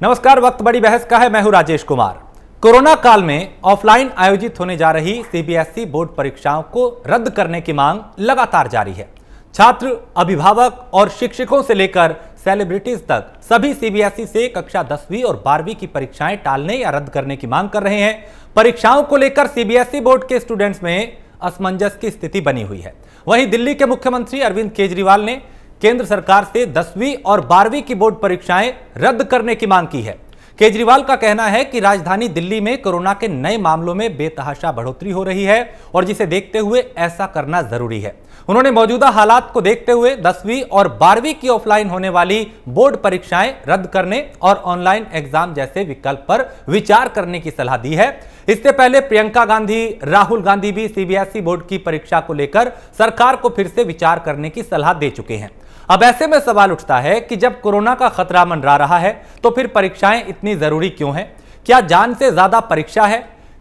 नमस्कार, वक्त बड़ी बहस का है। मैं हूं राजेश कुमार। कोरोना काल में ऑफलाइन आयोजित होने जा रही सीबीएसई बोर्ड परीक्षाओं को रद्द करने की मांग लगातार जारी है। छात्र, अभिभावक और शिक्षकों से लेकर सेलिब्रिटीज तक सभी सीबीएसई से कक्षा 10वीं और 12वीं की परीक्षाएं टालने या रद्द करने की मांग कर रहे हैं। परीक्षाओं को लेकर सीबीएसई बोर्ड के स्टूडेंट्स में असमंजस की स्थिति बनी हुई है। वहीं दिल्ली के मुख्यमंत्री अरविंद केजरीवाल ने केंद्र सरकार से 10वीं और 12वीं की बोर्ड परीक्षाएं रद्द करने की मांग की है। केजरीवाल का कहना है कि राजधानी दिल्ली में कोरोना के नए मामलों में बेतहाशा बढ़ोतरी हो रही है और जिसे देखते हुए ऐसा करना जरूरी है। उन्होंने मौजूदा हालात को देखते हुए 10वीं और 12वीं की ऑफलाइन होने वाली बोर्ड परीक्षाएं रद्द करने और ऑनलाइन एग्जाम जैसे विकल्प पर विचार करने की सलाह दी है। इससे पहले प्रियंका गांधी, राहुल गांधी भी सीबीएसई बोर्ड की परीक्षा को लेकर सरकार को फिर से विचार करने की सलाह दे चुके हैं। अब ऐसे में सवाल उठता है कि जब कोरोना का खतरा मंडरा रहा है तो फिर परीक्षाएं इतनी जरूरी क्यों हैं? क्या जान से ज्यादा परीक्षा है?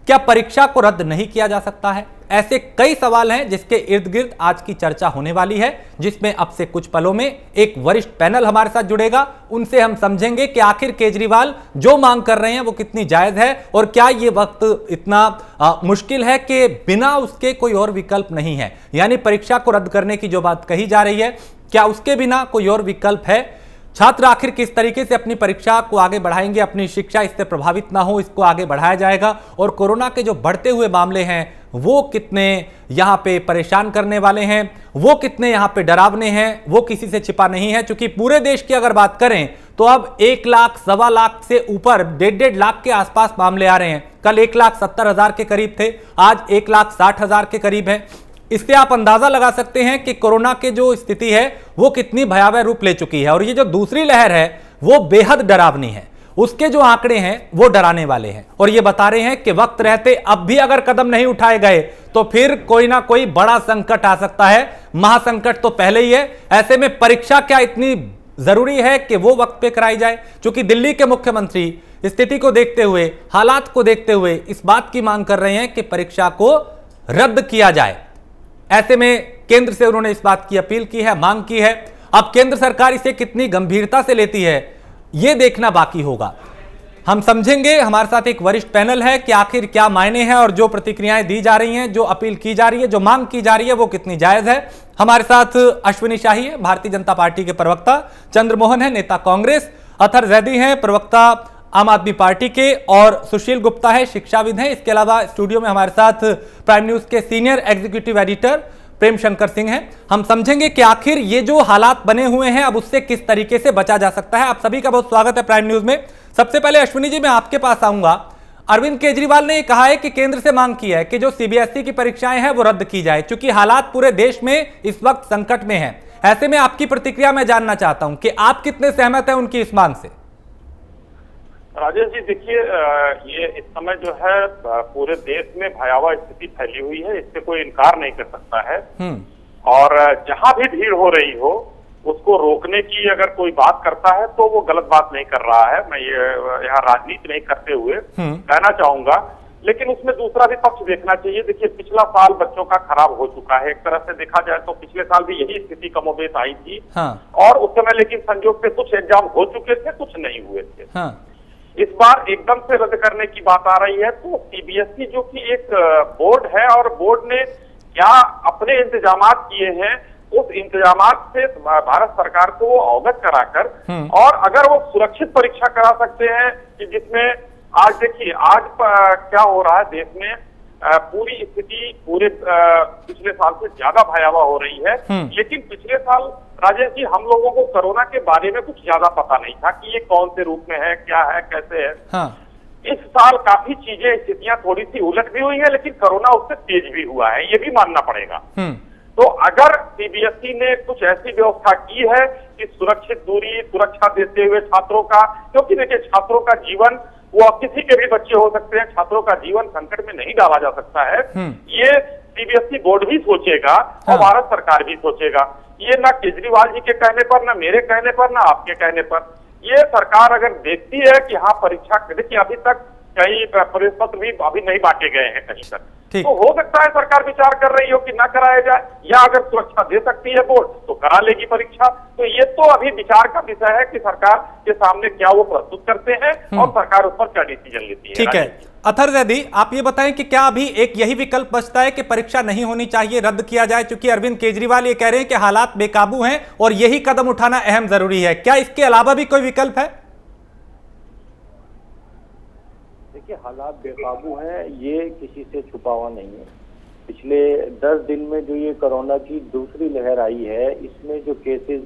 क्या परीक्षा को रद्द नहीं किया जा सकता है? ऐसे कई सवाल हैं जिसके इर्द गिर्द आज की चर्चा होने वाली है, जिसमें अब से कुछ पलों में एक वरिष्ठ पैनल हमारे साथ जुड़ेगा। उनसे हम समझेंगे कि आखिर केजरीवाल जो मांग कर रहे हैं वो कितनी जायज है और क्या ये वक्त इतना मुश्किल है कि बिना उसके कोई और विकल्प नहीं है। यानी परीक्षा को रद्द करने की जो बात कही जा रही है, क्या उसके बिना कोई और विकल्प है? छात्र आखिर किस तरीके से अपनी परीक्षा को आगे बढ़ाएंगे, अपनी शिक्षा इससे प्रभावित ना हो, इसको आगे बढ़ाया जाएगा। और कोरोना के जो बढ़ते हुए मामले हैं वो कितने यहां पे परेशान करने वाले हैं, वो कितने यहां पे डरावने हैं, वो किसी से छिपा नहीं है। क्योंकि पूरे देश की अगर बात करें तो अब 1 लाख, सवा लाख से ऊपर 1.5 लाख के आसपास मामले आ रहे हैं। कल 1,70,000 के करीब थे, आज 1,60,000 के करीब है। इससे आप अंदाजा लगा सकते हैं कि कोरोना की जो स्थिति है वो कितनी भयावह रूप ले चुकी है। और ये जो दूसरी लहर है वो बेहद डरावनी है। उसके जो आंकड़े हैं वो डराने वाले हैं और ये बता रहे हैं कि वक्त रहते अब भी अगर कदम नहीं उठाए गए तो फिर कोई ना कोई बड़ा संकट आ सकता है। महासंकट तो पहले ही है। ऐसे में परीक्षा क्या इतनी जरूरी है कि वो वक्त पे कराई जाए? क्योंकि दिल्ली के मुख्यमंत्री स्थिति को देखते हुए, हालात को देखते हुए इस बात की मांग कर रहे हैं कि परीक्षा को रद्द किया जाए। ऐसे में केंद्र से उन्होंने इस बात की अपील की है, मांग की है। अब केंद्र सरकार इसे कितनी गंभीरता से लेती है यह देखना बाकी होगा। हम समझेंगे। हमारे साथ एक वरिष्ठ पैनल है कि आखिर क्या मायने हैं और जो प्रतिक्रियाएं दी जा रही हैं, जो अपील की जा रही है, जो मांग की जा रही है वो कितनी जायज है। हमारे साथ अश्विनी शाही है, भारतीय जनता पार्टी के प्रवक्ता, चंद्रमोहन है, नेता कांग्रेस, अतर जैदी हैं, प्रवक्ता आम आदमी पार्टी के, और सुशील गुप्ता है, शिक्षाविद हैं। इसके अलावा स्टूडियो में हमारे साथ प्राइम न्यूज के senior executive editor Prem Shankar Singh हैं। हम समझेंगे कि आखिर ये जो हालात बने हुए हैं अब उससे किस तरीके से बचा जा सकता है। आप सभी का बहुत स्वागत है प्राइम न्यूज में। सबसे पहले अश्विनी जी, मैं आपके पास आऊंगा। अरविंद केजरीवाल ने कहा है कि केंद्र से मांग की है कि जो सीबीएसई की परीक्षाएं हैं वो रद्द की जाए, क्योंकि हालात पूरे देश में इस वक्त संकट में है। ऐसे में आपकी प्रतिक्रिया मैं जानना चाहता हूं कि आप कितने सहमत हैं उनकी इस मांग से? राजेश जी, देखिए, ये इस समय जो है पूरे देश में भयावह स्थिति फैली हुई है, इससे कोई इनकार नहीं कर सकता है। और जहां भी भीड़ हो रही हो उसको रोकने की अगर कोई बात करता है तो वो गलत बात नहीं कर रहा है। मैं ये यहाँ राजनीति नहीं करते हुए कहना चाहूंगा, लेकिन उसमें दूसरा भी पक्ष देखना चाहिए। देखिए, पिछला साल बच्चों का खराब हो चुका है। एक तरह से देखा जाए तो पिछले साल भी यही स्थिति कमोबेश आई थी। और उस समय लेकिन संयोग से कुछ एग्जाम हो चुके थे, कुछ नहीं हुए थे। इस बार एकदम से रद्द करने की बात आ रही है तो सीबीएसई जो कि एक बोर्ड है और बोर्ड ने क्या अपने इंतजामात किए हैं, उस इंतजामात से भारत सरकार को वो अवगत कराकर और अगर वो सुरक्षित परीक्षा करा सकते हैं कि जिसमें आज देखिए, आज क्या हो रहा है देश में, पूरी स्थिति पूरे पिछले साल से ज्यादा भयावह हो रही है। लेकिन पिछले साल राजेश जी हम लोगों को कोरोना के बारे में कुछ ज्यादा पता नहीं था कि ये कौन से रूप में है, क्या है, कैसे है। इस साल काफी चीजें, स्थितियां थोड़ी सी उलट भी हुई है, लेकिन कोरोना उससे तेज भी हुआ है, ये भी मानना पड़ेगा। तो अगर सीबीएसई ने कुछ ऐसी व्यवस्था की है कि सुरक्षित दूरी, सुरक्षा देते हुए छात्रों का, क्योंकि देखिए छात्रों का जीवन, वो अब किसी के भी बच्चे हो सकते हैं, छात्रों का जीवन संकट में नहीं डाला जा सकता है। ये सीबीएसई बोर्ड भी सोचेगा और भारत सरकार भी सोचेगा। ये ना केजरीवाल जी के कहने पर, ना मेरे कहने पर, ना आपके कहने पर, ये सरकार अगर देखती है कि हाँ परीक्षा, देखिए अभी तक कई प्रवेश पत्र भी अभी नहीं बांटे गए हैं कहीं तक, ठीक। तो हो सकता है सरकार विचार कर रही हो कि ना कराया जाए, या अगर सुरक्षा दे सकती है बोर्ड तो करा लेगी परीक्षा। तो ये तो अभी विचार का विषय है कि सरकार के सामने क्या वो प्रस्तुत करते हैं और सरकार उस पर क्या डिसीजन लेती है। ठीक है, अथर जैदी आप ये बताएं कि क्या अभी एक यही विकल्प बचता है कि परीक्षा नहीं होनी चाहिए, रद्द किया जाए, क्योंकि अरविंद केजरीवाल ये कह रहे हैं कि हालात बेकाबू हैं और यही कदम उठाना अहम जरूरी है। क्या इसके अलावा भी कोई विकल्प है? देखिए, हालात बेकाबू हैं, ये किसी से छुपा हुआ नहीं है। पिछले 10 दिन में जो ये कोरोना की दूसरी लहर आई है, इसमें जो केसेस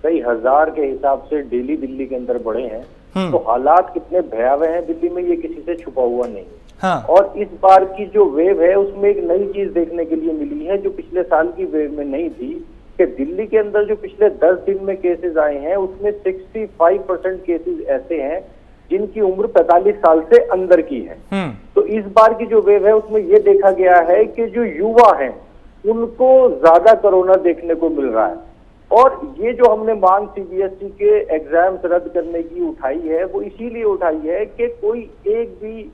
कई हजार के हिसाब से डेली दिल्ली के अंदर बढ़े हैं, तो हालात कितने भयावह हैं दिल्ली में, ये किसी से छुपा हुआ नहीं है। हाँ। और इस बार की जो वेव है उसमें एक नई चीज देखने के लिए मिली है जो पिछले साल की वेव में नहीं थी, कि दिल्ली के अंदर जो पिछले 10 दिन में केसेस आए हैं उसमें 65% केसेस ऐसे हैं जिनकी उम्र 45 साल से अंदर की है। तो इस बार की जो वेव है उसमें यह देखा गया है कि जो युवा हैं उनको ज्यादा कोरोना देखने को मिल रहा है। और ये जो हमने मांग सीबीएसई के एग्जाम्स रद्द करने की उठाई है वो इसीलिए उठाई है कि कोई एक भी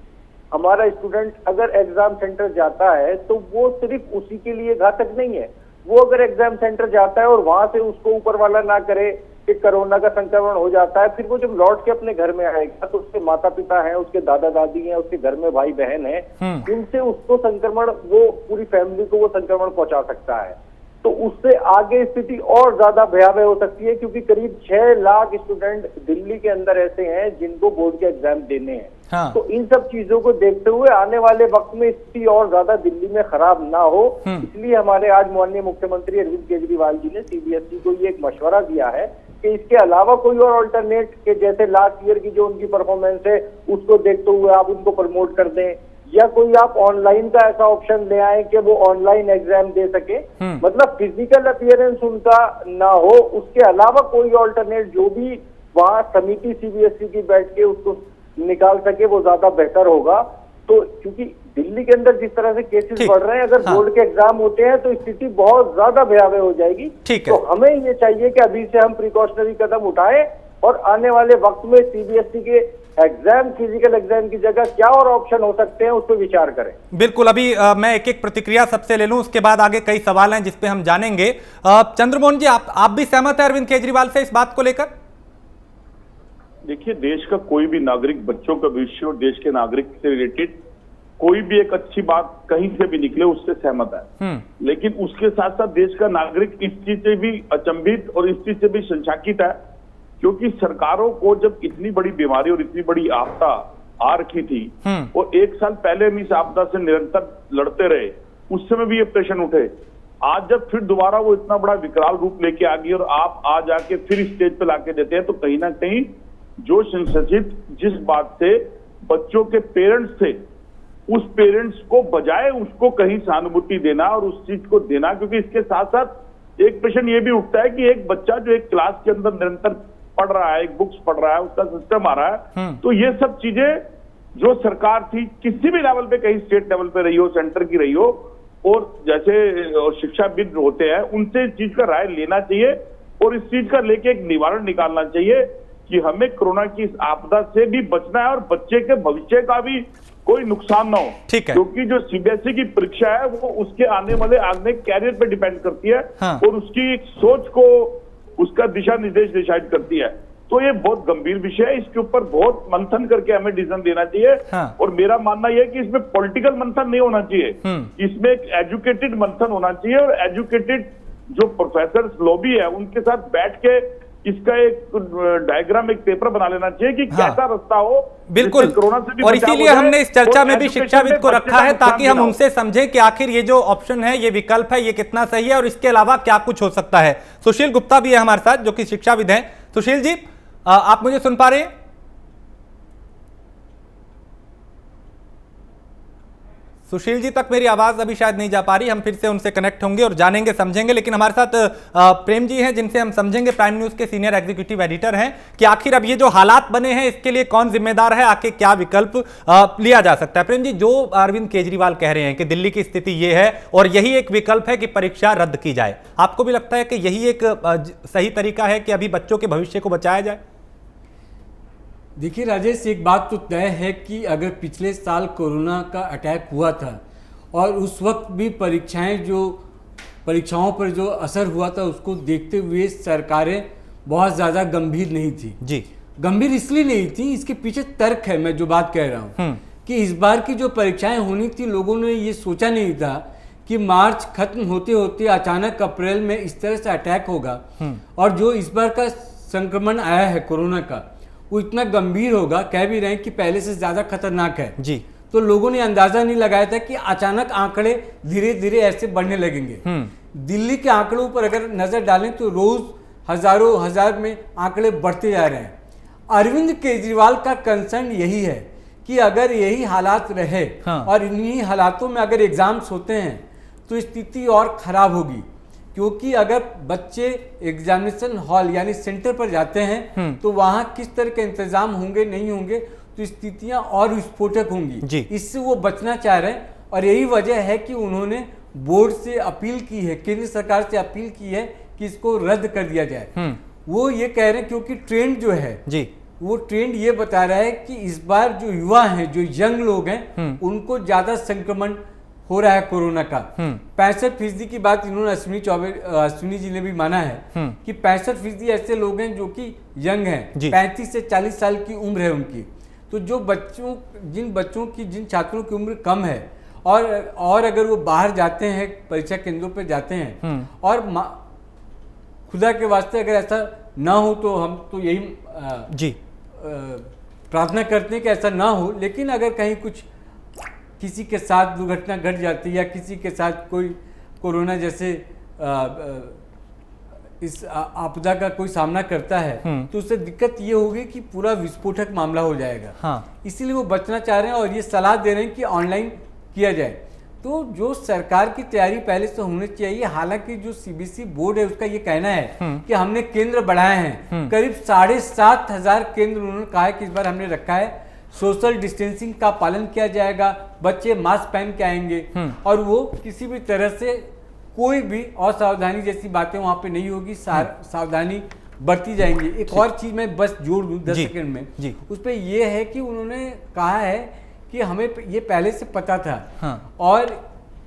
हमारा स्टूडेंट अगर एग्जाम सेंटर जाता है तो वो सिर्फ उसी के लिए घातक नहीं है। वो अगर एग्जाम सेंटर जाता है और वहां से उसको ऊपर वाला ना करे कि कोरोना का संक्रमण हो जाता है, फिर वो जब लौट के अपने घर में आएगा तो उसके माता पिता हैं, उसके दादा दादी हैं, उसके घर में भाई बहन है, उनसे उसको संक्रमण, वो पूरी फैमिली को वो संक्रमण पहुंचा सकता है। तो उससे आगे स्थिति और ज्यादा भयावह हो सकती है, क्योंकि करीब 6 लाख स्टूडेंट दिल्ली के अंदर ऐसे हैं जिनको बोर्ड के एग्जाम देने हैं। हाँ। तो इन सब चीजों को देखते हुए आने वाले वक्त में स्थिति और ज्यादा दिल्ली में खराब ना हो, इसलिए हमारे आज माननीय मुख्यमंत्री अरविंद केजरीवाल जी ने सीबीएसई को ये एक मशवरा दिया है कि इसके अलावा कोई और अल्टरनेट के जैसे लास्ट ईयर की जो उनकी परफॉर्मेंस है उसको देखते हुए आप उनको प्रमोट कर दें, या कोई आप ऑनलाइन का ऐसा ऑप्शन ले आए कि वो ऑनलाइन एग्जाम दे सके, मतलब फिजिकल अपीयरेंस उनका ना हो, उसके अलावा कोई ऑल्टरनेट जो भी वहां समिति सीबीएसई की बैठ के उसको निकाल सके वो ज्यादा बेहतर होगा। तो क्योंकि दिल्ली के अंदर जिस तरह से केसेस बढ़ रहे हैं, अगर बोर्ड के एग्जाम होते हैं तो स्थिति बहुत ज्यादा भयावह हो जाएगी। तो हमें ये चाहिए कि अभी से हम प्रिकॉशनरी कदम उठाएं और आने वाले वक्त में सीबीएसई के एग्जाम, फिजिकल एग्जाम की जगह क्या और ऑप्शन हो सकते हैं उस पर विचार करें। बिल्कुल, अभी मैं एक एक प्रतिक्रिया सबसे ले लूं, उसके बाद आगे कई सवाल हैं जिस पे हम जानेंगे। चंद्रमोहन जी, आप भी सहमत हैं अरविंद केजरीवाल से इस बात को लेकर? देखिए, देश का कोई भी नागरिक, बच्चों का भविष्य और देश के नागरिक से रिलेटेड कोई भी एक अच्छी बात कहीं से भी निकले उससे सहमत है, लेकिन उसके साथ साथ देश का नागरिक इस चीज से भी अचंभित और इस चीज से भी संशाकित है, क्योंकि सरकारों को जब इतनी बड़ी बीमारी और इतनी बड़ी आपदा आ रखी थी और 1 साल पहले हम इस आपदा से निरंतर लड़ते रहे, उस समय भी ये प्रश्न उठे। आज जब फिर दोबारा वो इतना बड़ा विकराल रूप लेके आ गई और आप आज आके फिर स्टेज पे लाके देते हैं, तो कहीं ना कहीं जो संशय जिस बात से बच्चों के पेरेंट्स थे, उस पेरेंट्स को बजाय उसको कहीं सहानुभूति देना और उस चीज को देना, क्योंकि इसके साथ साथ एक प्रश्न ये भी उठता है कि एक बच्चा जो एक क्लास के अंदर निरंतर पढ़ रहा है, एक बुक्स पढ़ रहा है, उसका सिस्टम आ रहा है, तो ये सब चीजें जो सरकार थी किसी भी लेवल पे, कहीं स्टेट लेवल पे रही हो, सेंटर की रही हो, और जैसे शिक्षाविद होते हैं उनसे इस चीज का राय लेना चाहिए और इस चीज का लेके एक निवारण निकालना चाहिए कि हमें कोरोना की इस आपदा से भी बचना है और बच्चे के भविष्य का भी कोई नुकसान ना हो। ठीक है। क्योंकि जो सीबीएसई की परीक्षा है वो उसके आने वाले आगे कैरियर पे डिपेंड करती है। हाँ। और उसकी एक सोच को, उसका दिशा निर्देश डिसाइड करती है। तो ये बहुत गंभीर विषय है, इसके ऊपर बहुत मंथन करके हमें डिसीजन देना चाहिए। हाँ। और मेरा मानना यह है कि इसमें पॉलिटिकल मंथन नहीं होना चाहिए, इसमें एक एजुकेटेड मंथन होना चाहिए और एजुकेटेड जो प्रोफेसर लॉबी है उनके साथ बैठ के इसका एक डायग्राम, एक पेपर बना लेना चाहिए कि कैसा रास्ता हो। बिल्कुल, कोरोना से भी और इसीलिए हमने इस चर्चा में भी शिक्षाविद को रखा है ताकि हम उनसे समझें कि आखिर ये जो ऑप्शन है, ये विकल्प है, ये कितना सही है और इसके अलावा क्या कुछ हो सकता है। सुशील गुप्ता भी है हमारे साथ जो कि शिक्षाविद हैं। सुशील जी, आप मुझे सुन पा रहे हैं? सुशील जी तक मेरी आवाज अभी शायद नहीं जा पा रही, हम फिर से उनसे कनेक्ट होंगे और जानेंगे, समझेंगे। लेकिन हमारे साथ प्रेम जी हैं जिनसे हम समझेंगे, प्राइम न्यूज के सीनियर एग्जीक्यूटिव एडिटर हैं, कि आखिर अब ये जो हालात बने हैं इसके लिए कौन जिम्मेदार है, आखिर क्या विकल्प लिया जा सकता है। प्रेम जी, जो अरविंद केजरीवाल कह रहे हैं कि दिल्ली की स्थिति ये है और यही एक विकल्प है कि परीक्षा रद्द की जाए, आपको भी लगता है कि यही एक सही तरीका है कि अभी बच्चों के भविष्य को बचाया जाए? देखिए राजेश, एक बात तो तय है कि अगर पिछले साल कोरोना का अटैक हुआ था और उस वक्त भी परीक्षाओं पर जो असर हुआ था उसको देखते हुए सरकारें बहुत ज़्यादा गंभीर नहीं थी। जी, गंभीर इसलिए नहीं थी, इसके पीछे तर्क है, मैं जो बात कह रहा हूँ कि इस बार की जो परीक्षाएं होनी थी, लोगों ने ये सोचा नहीं था कि मार्च खत्म होते होते अचानक अप्रैल में इस तरह से अटैक होगा और जो इस बार का संक्रमण आया है कोरोना का वो इतना गंभीर होगा। कह भी रहे हैं कि पहले से ज़्यादा खतरनाक है जी। तो लोगों ने अंदाजा नहीं लगाया था कि अचानक आंकड़े धीरे धीरे ऐसे बढ़ने लगेंगे। दिल्ली के आंकड़ों पर अगर नजर डालें तो रोज हजारों हजार में आंकड़े बढ़ते जा रहे हैं। अरविंद केजरीवाल का कंसर्न यही है कि अगर यही हालात रहे और इन्हीं हालातों में अगर एग्जाम्स होते हैं तो स्थिति और खराब होगी, क्योंकि अगर बच्चे एग्जामिनेशन हॉल यानी सेंटर पर जाते हैं तो वहां किस तरह के इंतजाम होंगे नहीं होंगे तो स्थितियां और विस्फोटक होंगी। इससे वो बचना चाह रहे हैं और यही वजह है कि उन्होंने बोर्ड से अपील की है, केंद्र सरकार से अपील की है कि इसको रद्द कर दिया जाए। वो ये कह रहे हैं क्योंकि ट्रेंड जो है जी, वो ट्रेंड ये बता रहा है कि इस बार जो युवा हैं, जो यंग लोग हैं, उनको ज्यादा संक्रमण हो रहा है कोरोना का। 65% की बात इन्होंने अश्विनी जी ने भी माना है कि 65% ऐसे लोग हैं जो कि यंग हैं, 35 से 40 साल की उम्र है उनकी। तो जो जिन छात्रों की उम्र कम है और अगर वो बाहर जाते हैं, परीक्षा केंद्रों पर जाते हैं और खुदा के वास्ते अगर ऐसा ना हो तो हम तो यही प्रार्थना करते हैं कि ऐसा ना हो। लेकिन अगर कहीं कुछ किसी के साथ दुर्घटना घट जाती है या किसी के साथ कोई कोरोना जैसे इस आपदा का कोई सामना करता है तो उससे दिक्कत ये होगी कि पूरा विस्फोटक मामला हो जाएगा। इसीलिए वो बचना चाह रहे हैं और ये सलाह दे रहे हैं कि ऑनलाइन किया जाए। तो जो सरकार की तैयारी पहले से होनी चाहिए। हालांकि जो सीबीएसई बोर्ड है उसका ये कहना है कि हमने केंद्र बढ़ाए हैं, करीब 7,500 केंद्र उन्होंने कहा है कि इस बार हमने रखा है। सोशल डिस्टेंसिंग का पालन किया जाएगा, बच्चे मास्क पहन के आएंगे और वो किसी भी तरह से कोई भी असावधानी जैसी बातें वहां पे नहीं होगी, सावधानी बरती जाएंगी। एक और चीज मैं बस जोड़ दूं 10 सेकंड में, उस पर यह है कि उन्होंने कहा है कि हमें ये पहले से पता था और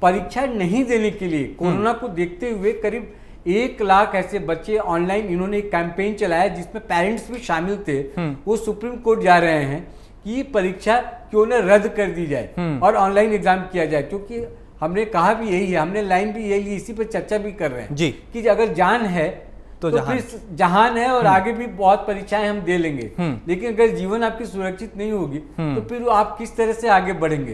परीक्षा नहीं देने के लिए कोरोना को देखते हुए करीब 1 लाख ऐसे बच्चे ऑनलाइन इन्होंने एक कैंपेन चलाया जिसमें पेरेंट्स भी शामिल थे। वो सुप्रीम कोर्ट जा रहे हैं कि परीक्षा क्यों न रद्द कर दी जाए और ऑनलाइन एग्जाम किया जाए, क्योंकि हमने कहा भी यही है, हमने लाइन भी यही ली, इसी पर चर्चा भी कर रहे हैं जी कि अगर जान है तो फिर जहान है और आगे भी बहुत परीक्षाएं हम दे लेंगे। लेकिन अगर जीवन आपकी सुरक्षित नहीं होगी तो फिर आप किस तरह से आगे बढ़ेंगे।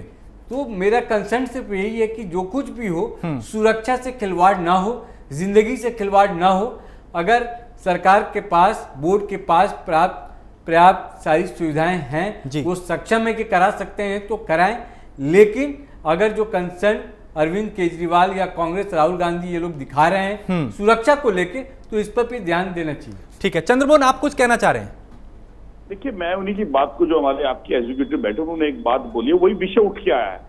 तो मेरा कंसर्न सिर्फ यही है कि जो कुछ भी हो सुरक्षा से खिलवाड़ ना हो, जिंदगी से खिलवाड़ ना हो। अगर सरकार के पास, बोर्ड के पास पर्याप्त सारी सुविधाएं हैं, वो सक्षम है कि करा सकते हैं तो कराएं। लेकिन अगर जो कंसर्न अरविंद केजरीवाल या कांग्रेस राहुल गांधी ये लोग दिखा रहे हैं सुरक्षा को लेके, तो इस पर भी ध्यान देना चाहिए। ठीक है चंद्रमोहन, आप कुछ कहना चाह रहे हैं? देखिए, मैं उन्हीं की बात को, जो हमारे आपके एग्जीक्यूटिव बैठे उन्होंने एक बात बोली है, वही विषय उठ के आया है।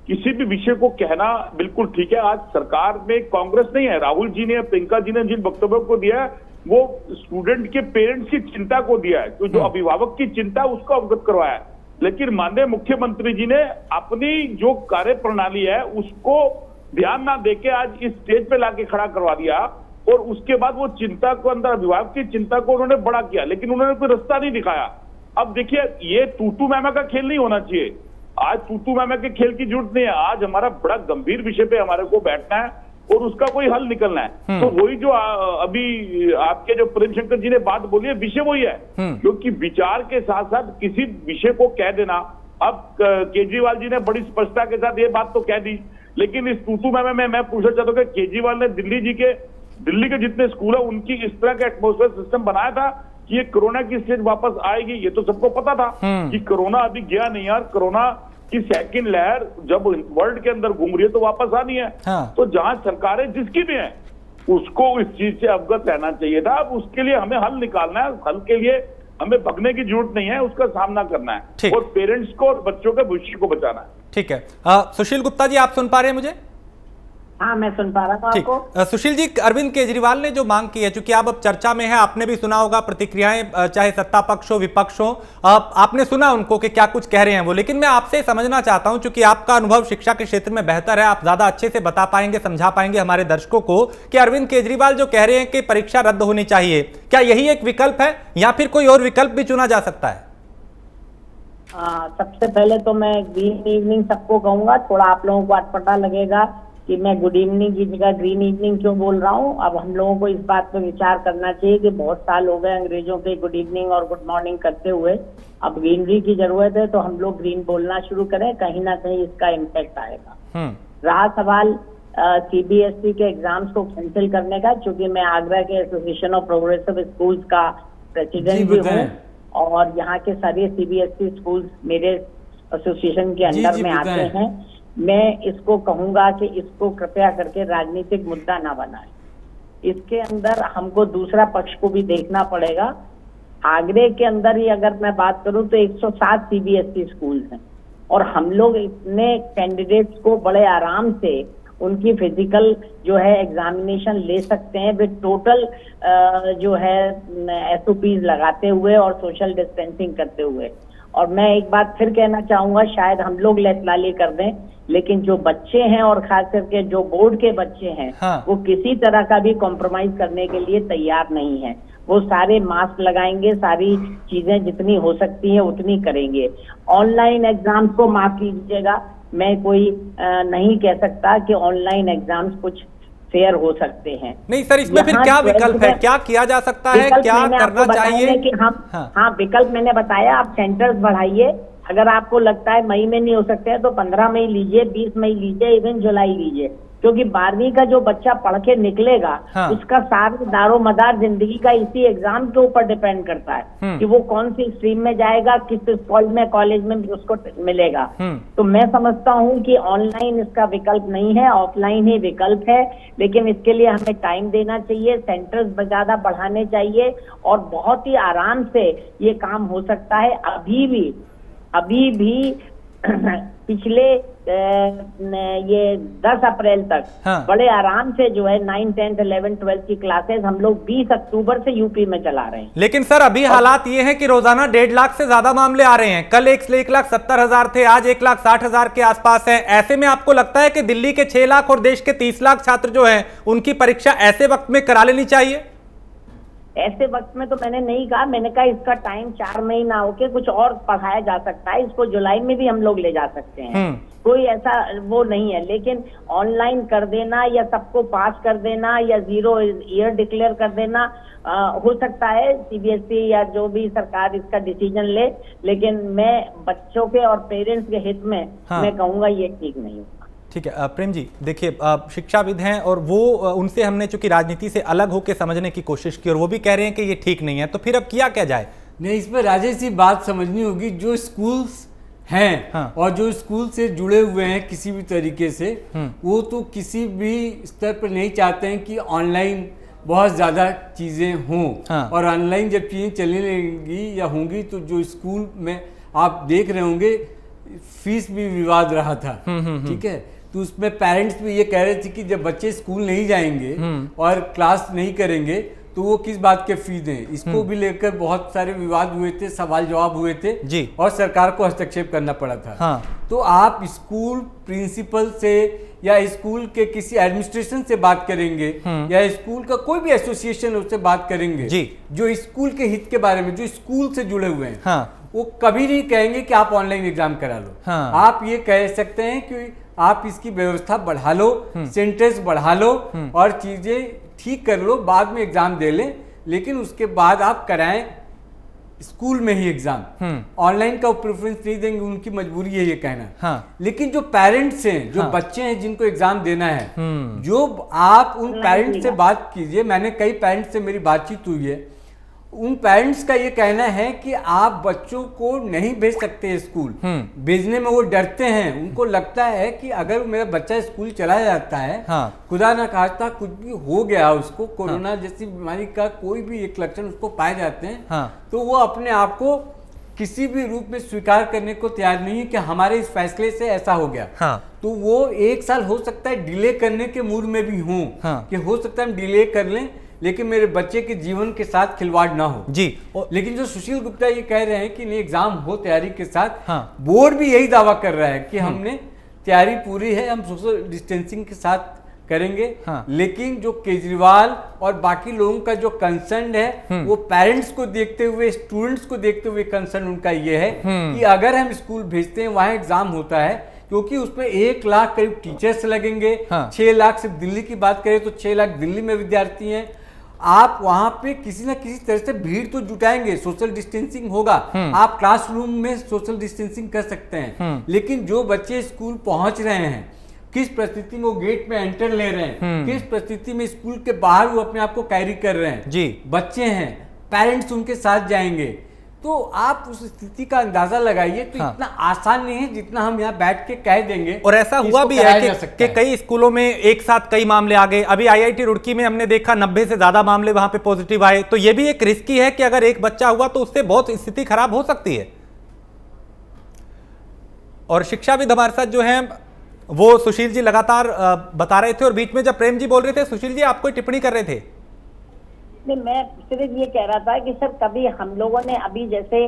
किसी भी विषय को कहना बिल्कुल ठीक है। आज सरकार में कांग्रेस नहीं है, राहुल जी ने, प्रियंका जी ने जिन वक्तव्यों को दिया है वो स्टूडेंट के पेरेंट्स की चिंता को दिया है, तो जो अभिभावक की चिंता है उसको अवगत करवाया है। लेकिन माननीय मुख्यमंत्री जी ने अपनी जो कार्य प्रणाली है उसको ध्यान ना देके आज इस स्टेज पे लाके खड़ा करवा दिया और उसके बाद वो चिंता को अंदर, अभिभावक की चिंता को उन्होंने बड़ा किया, लेकिन उन्होंने कोई रास्ता नहीं दिखाया। अब देखिए, ये टूटू मैमा का खेल नहीं होना चाहिए। आज टूटू मैमा के खेल की जरूरत नहीं है। आज हमारा बड़ा गंभीर विषय पे हमारे को बैठना है और उसका कोई हल निकलना है। तो वही जो अभी आपके जो प्रेम शंकर जी ने बात बोली है, विषय वही है, क्योंकि विचार के साथ साथ किसी विषय को कह देना। अब केजरीवाल जी ने बड़ी स्पष्टता के साथ ये बात तो कह दी, लेकिन इस टूटू मैमे में मैं पूछना चाहता हूँ कि केजरीवाल ने दिल्ली के जितने स्कूल है उनकी इस तरह का एटमोस्फेयर सिस्टम बनाया था कि ये कोरोना की स्टेज वापस आएगी। ये तो सबको पता था कि कोरोना अभी गया नहीं यार, कोरोना की सेकंड लहर जब वर्ल्ड के अंदर घूम रही है तो वापस आनी है। तो जहां सरकारें जिसकी भी हैं उसको इस चीज से अवगत रहना चाहिए था। अब उसके लिए हमें हल निकालना है, हल के लिए हमें भगने की जरूरत नहीं है, उसका सामना करना है और पेरेंट्स को और बच्चों के भविष्य को बचाना है। ठीक है, सुशील गुप्ता जी, आप सुन पा रहे हैं मुझे? हाँ, मैं सुन पा रहा हूँ ठीक। आपको। सुशील जी, अरविंद केजरीवाल ने जो मांग की है, चूंकि आप अब चर्चा में है, आपने भी सुना होगा प्रतिक्रियाएं, चाहे सत्ता पक्ष हो विपक्ष हो, आपने सुना उनको कि क्या कुछ कह रहे हैं वो, लेकिन मैं आपसे समझना चाहता हूं, चूंकि आपका अनुभव शिक्षा के क्षेत्र में बेहतर है, आप ज्यादा अच्छे से बता पाएंगे, समझा पाएंगे हमारे दर्शकों को कि अरविंद केजरीवाल जो कह रहे हैं कि परीक्षा रद्द होनी चाहिए, क्या यही एक विकल्प है या फिर कोई और विकल्प भी चुना जा सकता है? सबसे पहले तो मैं ग्रीन इवनिंग सबको कहूंगा। थोड़ा आप लोगों को अटपटा लगेगा कि मैं गुड इवनिंग की जगह ग्रीन इवनिंग क्यों बोल रहा हूं। अब हम लोगों को इस बात पे विचार करना चाहिए कि बहुत साल हो गए अंग्रेजों के गुड इवनिंग और गुड मॉर्निंग करते हुए। अब ग्रीनरी की जरूरत है तो हम लोग ग्रीन बोलना शुरू करें, कहीं ना कहीं इसका इम्पैक्ट आएगा। रहा सवाल सीबीएसई के एग्जाम्स को कैंसिल करने का, क्योंकि मैं आगरा के एसोसिएशन ऑफ प्रोग्रेसिव स्कूल्स का प्रेसिडेंट भी हूँ और यहाँ के सारे सीबीएसई स्कूल्स मेरे एसोसिएशन के अंदर में आते हैं। मैं इसको कहूंगा कि इसको कृपया करके राजनीतिक मुद्दा ना बनाएं। इसके अंदर हमको दूसरा पक्ष को भी देखना पड़ेगा। आगरे के अंदर ही अगर मैं बात करूं तो 107 सीबीएसई स्कूल्स हैं और हम लोग इतने कैंडिडेट्स को बड़े आराम से उनकी फिजिकल जो है एग्जामिनेशन ले सकते हैं विद टोटल जो है एसओपीज लगाते हुए और सोशल डिस्टेंसिंग करते हुए। और मैं एक बात फिर कहना चाहूंगा, शायद हम लोग लैतलाली कर दें, लेकिन जो बच्चे हैं और खास करके जो बोर्ड के बच्चे हैं, वो किसी तरह का भी कॉम्प्रोमाइज करने के लिए तैयार नहीं है। वो सारे मास्क लगाएंगे, सारी चीजें जितनी हो सकती है उतनी करेंगे। ऑनलाइन एग्जाम्स को माफ कीजिएगा, मैं कोई नहीं कह सकता कि ऑनलाइन एग्जाम्स कुछ फेयर हो सकते हैं। नहीं सर, इसमें फिर क्या विकल्प है, क्या किया जा सकता है, क्या करना चाहिए? कि हाँ, विकल्प मैंने बताया, आप सेंटर्स बढ़ाइए। अगर आपको लगता है मई में नहीं हो सकते हैं तो 15 मई लीजिए, 20 मई लीजिए, इवन जुलाई लीजिए, क्योंकि 12वीं का जो बच्चा पढ़ के निकलेगा उसका सारा दारो मदार जिंदगी का इसी एग्जाम के ऊपर डिपेंड करता है कि वो कौन सी स्ट्रीम में जाएगा, किस कॉलेज में उसको मिलेगा। तो मैं समझता हूँ कि ऑनलाइन इसका विकल्प नहीं है, ऑफलाइन ही विकल्प है, लेकिन इसके लिए हमें टाइम देना चाहिए, सेंटर्स ज्यादा बढ़ाने चाहिए और बहुत ही आराम से ये काम हो सकता है। अभी भी पिछले ये 10 अप्रैल तक बड़े आराम से जो है 9, 10, 11, 12 की क्लासेस हम लोग 20 अक्टूबर से यूपी में चला रहे हैं। लेकिन सर अभी हालात ये हैं कि रोजाना 1.5 लाख से ज्यादा मामले आ रहे हैं। कल 1,70,000 थे, आज 1,60,000 के आसपास है। ऐसे में आपको लगता है कि दिल्ली के 6 लाख और देश के 30 लाख छात्र जो हैं उनकी परीक्षा ऐसे वक्त में करा लेनी चाहिए? ऐसे वक्त में तो मैंने नहीं कहा, मैंने कहा इसका टाइम 4 महीना होके कुछ और पढ़ाया जा सकता है, इसको जुलाई में भी हम लोग ले जा सकते हैं, कोई ऐसा वो नहीं है। लेकिन ऑनलाइन कर देना या सबको पास कर देना या 0 ईयर डिक्लेयर कर देना हो सकता है सीबीएसई या जो भी सरकार इसका डिसीजन ले, लेकिन मैं बच्चों के और पेरेंट्स के हित में मैं कहूंगा ये ठीक नहीं होगा। ठीक है प्रेम जी, देखिए शिक्षाविद हैं और वो उनसे हमने चूंकि राजनीति से अलग होकर समझने की कोशिश की और वो भी कह रहे हैं कि ये ठीक नहीं है, तो फिर अब किया क्या जाए? नहीं, इस पर राजेश जी बात समझनी होगी, जो स्कूल्स हैं और जो स्कूल से जुड़े हुए हैं किसी भी तरीके से, वो तो किसी भी स्तर पर नहीं चाहते हैं कि ऑनलाइन बहुत ज़्यादा चीज़ें हों। और ऑनलाइन जब चीज़ें चलने लगेंगी या होंगी तो जो स्कूल में आप देख रहे होंगे फीस भी विवाद रहा था, ठीक है, तो उसमें पेरेंट्स भी ये कह रहे थे कि जब बच्चे स्कूल नहीं जाएंगे और क्लास नहीं करेंगे तो वो किस बात के फीस दें। इसको भी लेकर बहुत सारे विवाद हुए थे, सवाल जवाब हुए थे जी, और सरकार को हस्तक्षेप करना पड़ा था। तो आप स्कूल प्रिंसिपल से या स्कूल के किसी एडमिनिस्ट्रेशन से बात करेंगे या स्कूल का कोई भी एसोसिएशन उससे बात करेंगे जी, जो स्कूल के हित के बारे में, जो स्कूल से जुड़े हुए हैं, वो कभी नहीं कहेंगे कि आप ऑनलाइन एग्जाम करा लो। आप ये कह सकते हैं कि आप इसकी व्यवस्था बढ़ा लो, सेंटर्स बढ़ा लो और चीजें ठीक कर लो, बाद में एग्जाम दे लें, लेकिन उसके बाद आप कराएं स्कूल में ही एग्जाम। ऑनलाइन का प्रेफरेंस नहीं देंगे, उनकी मजबूरी है ये कहना। लेकिन जो पेरेंट्स हैं, जो बच्चे हैं जिनको एग्जाम देना है, जो आप उन पेरेंट्स से बात कीजिए, मैंने कई पेरेंट्स से मेरी बातचीत हुई है, उन पेरेंट्स का ये कहना है कि आप बच्चों को नहीं भेज सकते स्कूल, भेजने में वो डरते हैं। उनको लगता है कि अगर मेरा बच्चा स्कूल चला जाता है, खुदा ना खास्ता कुछ भी हो गया उसको, कोरोना जैसी बीमारी का कोई भी एक लक्षण उसको पाए जाते हैं, तो वो अपने आप को किसी भी रूप में स्वीकार करने को तैयार नहीं है कि हमारे इस फैसले से ऐसा हो गया। हाँ। तो वो 1 साल हो सकता है डिले करने के मूड में भी हूँ। हाँ। कि हो सकता है हम डिले कर लें, लेकिन मेरे बच्चे के जीवन के साथ खिलवाड़ ना हो जी। लेकिन जो सुशील गुप्ता ये कह रहे हैं कि नहीं एग्जाम हो तैयारी के साथ, हाँ। बोर्ड भी यही दावा कर रहा है कि हमने तैयारी पूरी है, हम सोशल डिस्टेंसिंग के साथ करेंगे। हाँ। लेकिन जो केजरीवाल और बाकी लोगों का जो कंसर्न है वो पेरेंट्स को देखते हुए, स्टूडेंट्स को देखते हुए कंसर्न उनका ये है कि अगर हम स्कूल भेजते हैं वहां एग्जाम होता है, क्योंकि उसमें 1 लाख करीब टीचर्स लगेंगे। हाँ। 6 लाख सिर्फ दिल्ली की बात करें तो 6 लाख दिल्ली में विद्यार्थी हैं। आप वहां पे किसी ना किसी तरह से भीड़ तो जुटाएंगे, सोशल डिस्टेंसिंग होगा, आप क्लासरूम में सोशल डिस्टेंसिंग कर सकते हैं, लेकिन जो बच्चे स्कूल पहुंच रहे हैं, किस परिस्थिति में वो गेट में एंटर ले रहे हैं, किस परिस्थिति में स्कूल के बाहर वो अपने आप को कैरी कर रहे हैं जी। बच्चे हैं, पेरेंट्स उनके साथ जाएंगे, तो आप उस स्थिति का अंदाजा लगाइए। तो हाँ। इतना आसान नहीं है जितना हम यहाँ बैठ के कह देंगे। और ऐसा हुआ भी है कि कई स्कूलों में एक साथ कई मामले आ गए। अभी आईआईटी रुड़की में हमने देखा 90 से ज्यादा मामले वहां पे पॉजिटिव आए। तो ये भी एक रिस्की है कि अगर एक बच्चा हुआ तो उससे बहुत स्थिति खराब हो सकती है। और शिक्षाविद हमारे साथ जो है वो सुशील जी लगातार बता रहे थे, और बीच में जब प्रेम जी बोल रहे थे, सुशील जी आप कोई टिप्पणी कर रहे थे? नहीं, मैं सिर्फ ये कह रहा था कि सर कभी हम लोगों ने अभी जैसे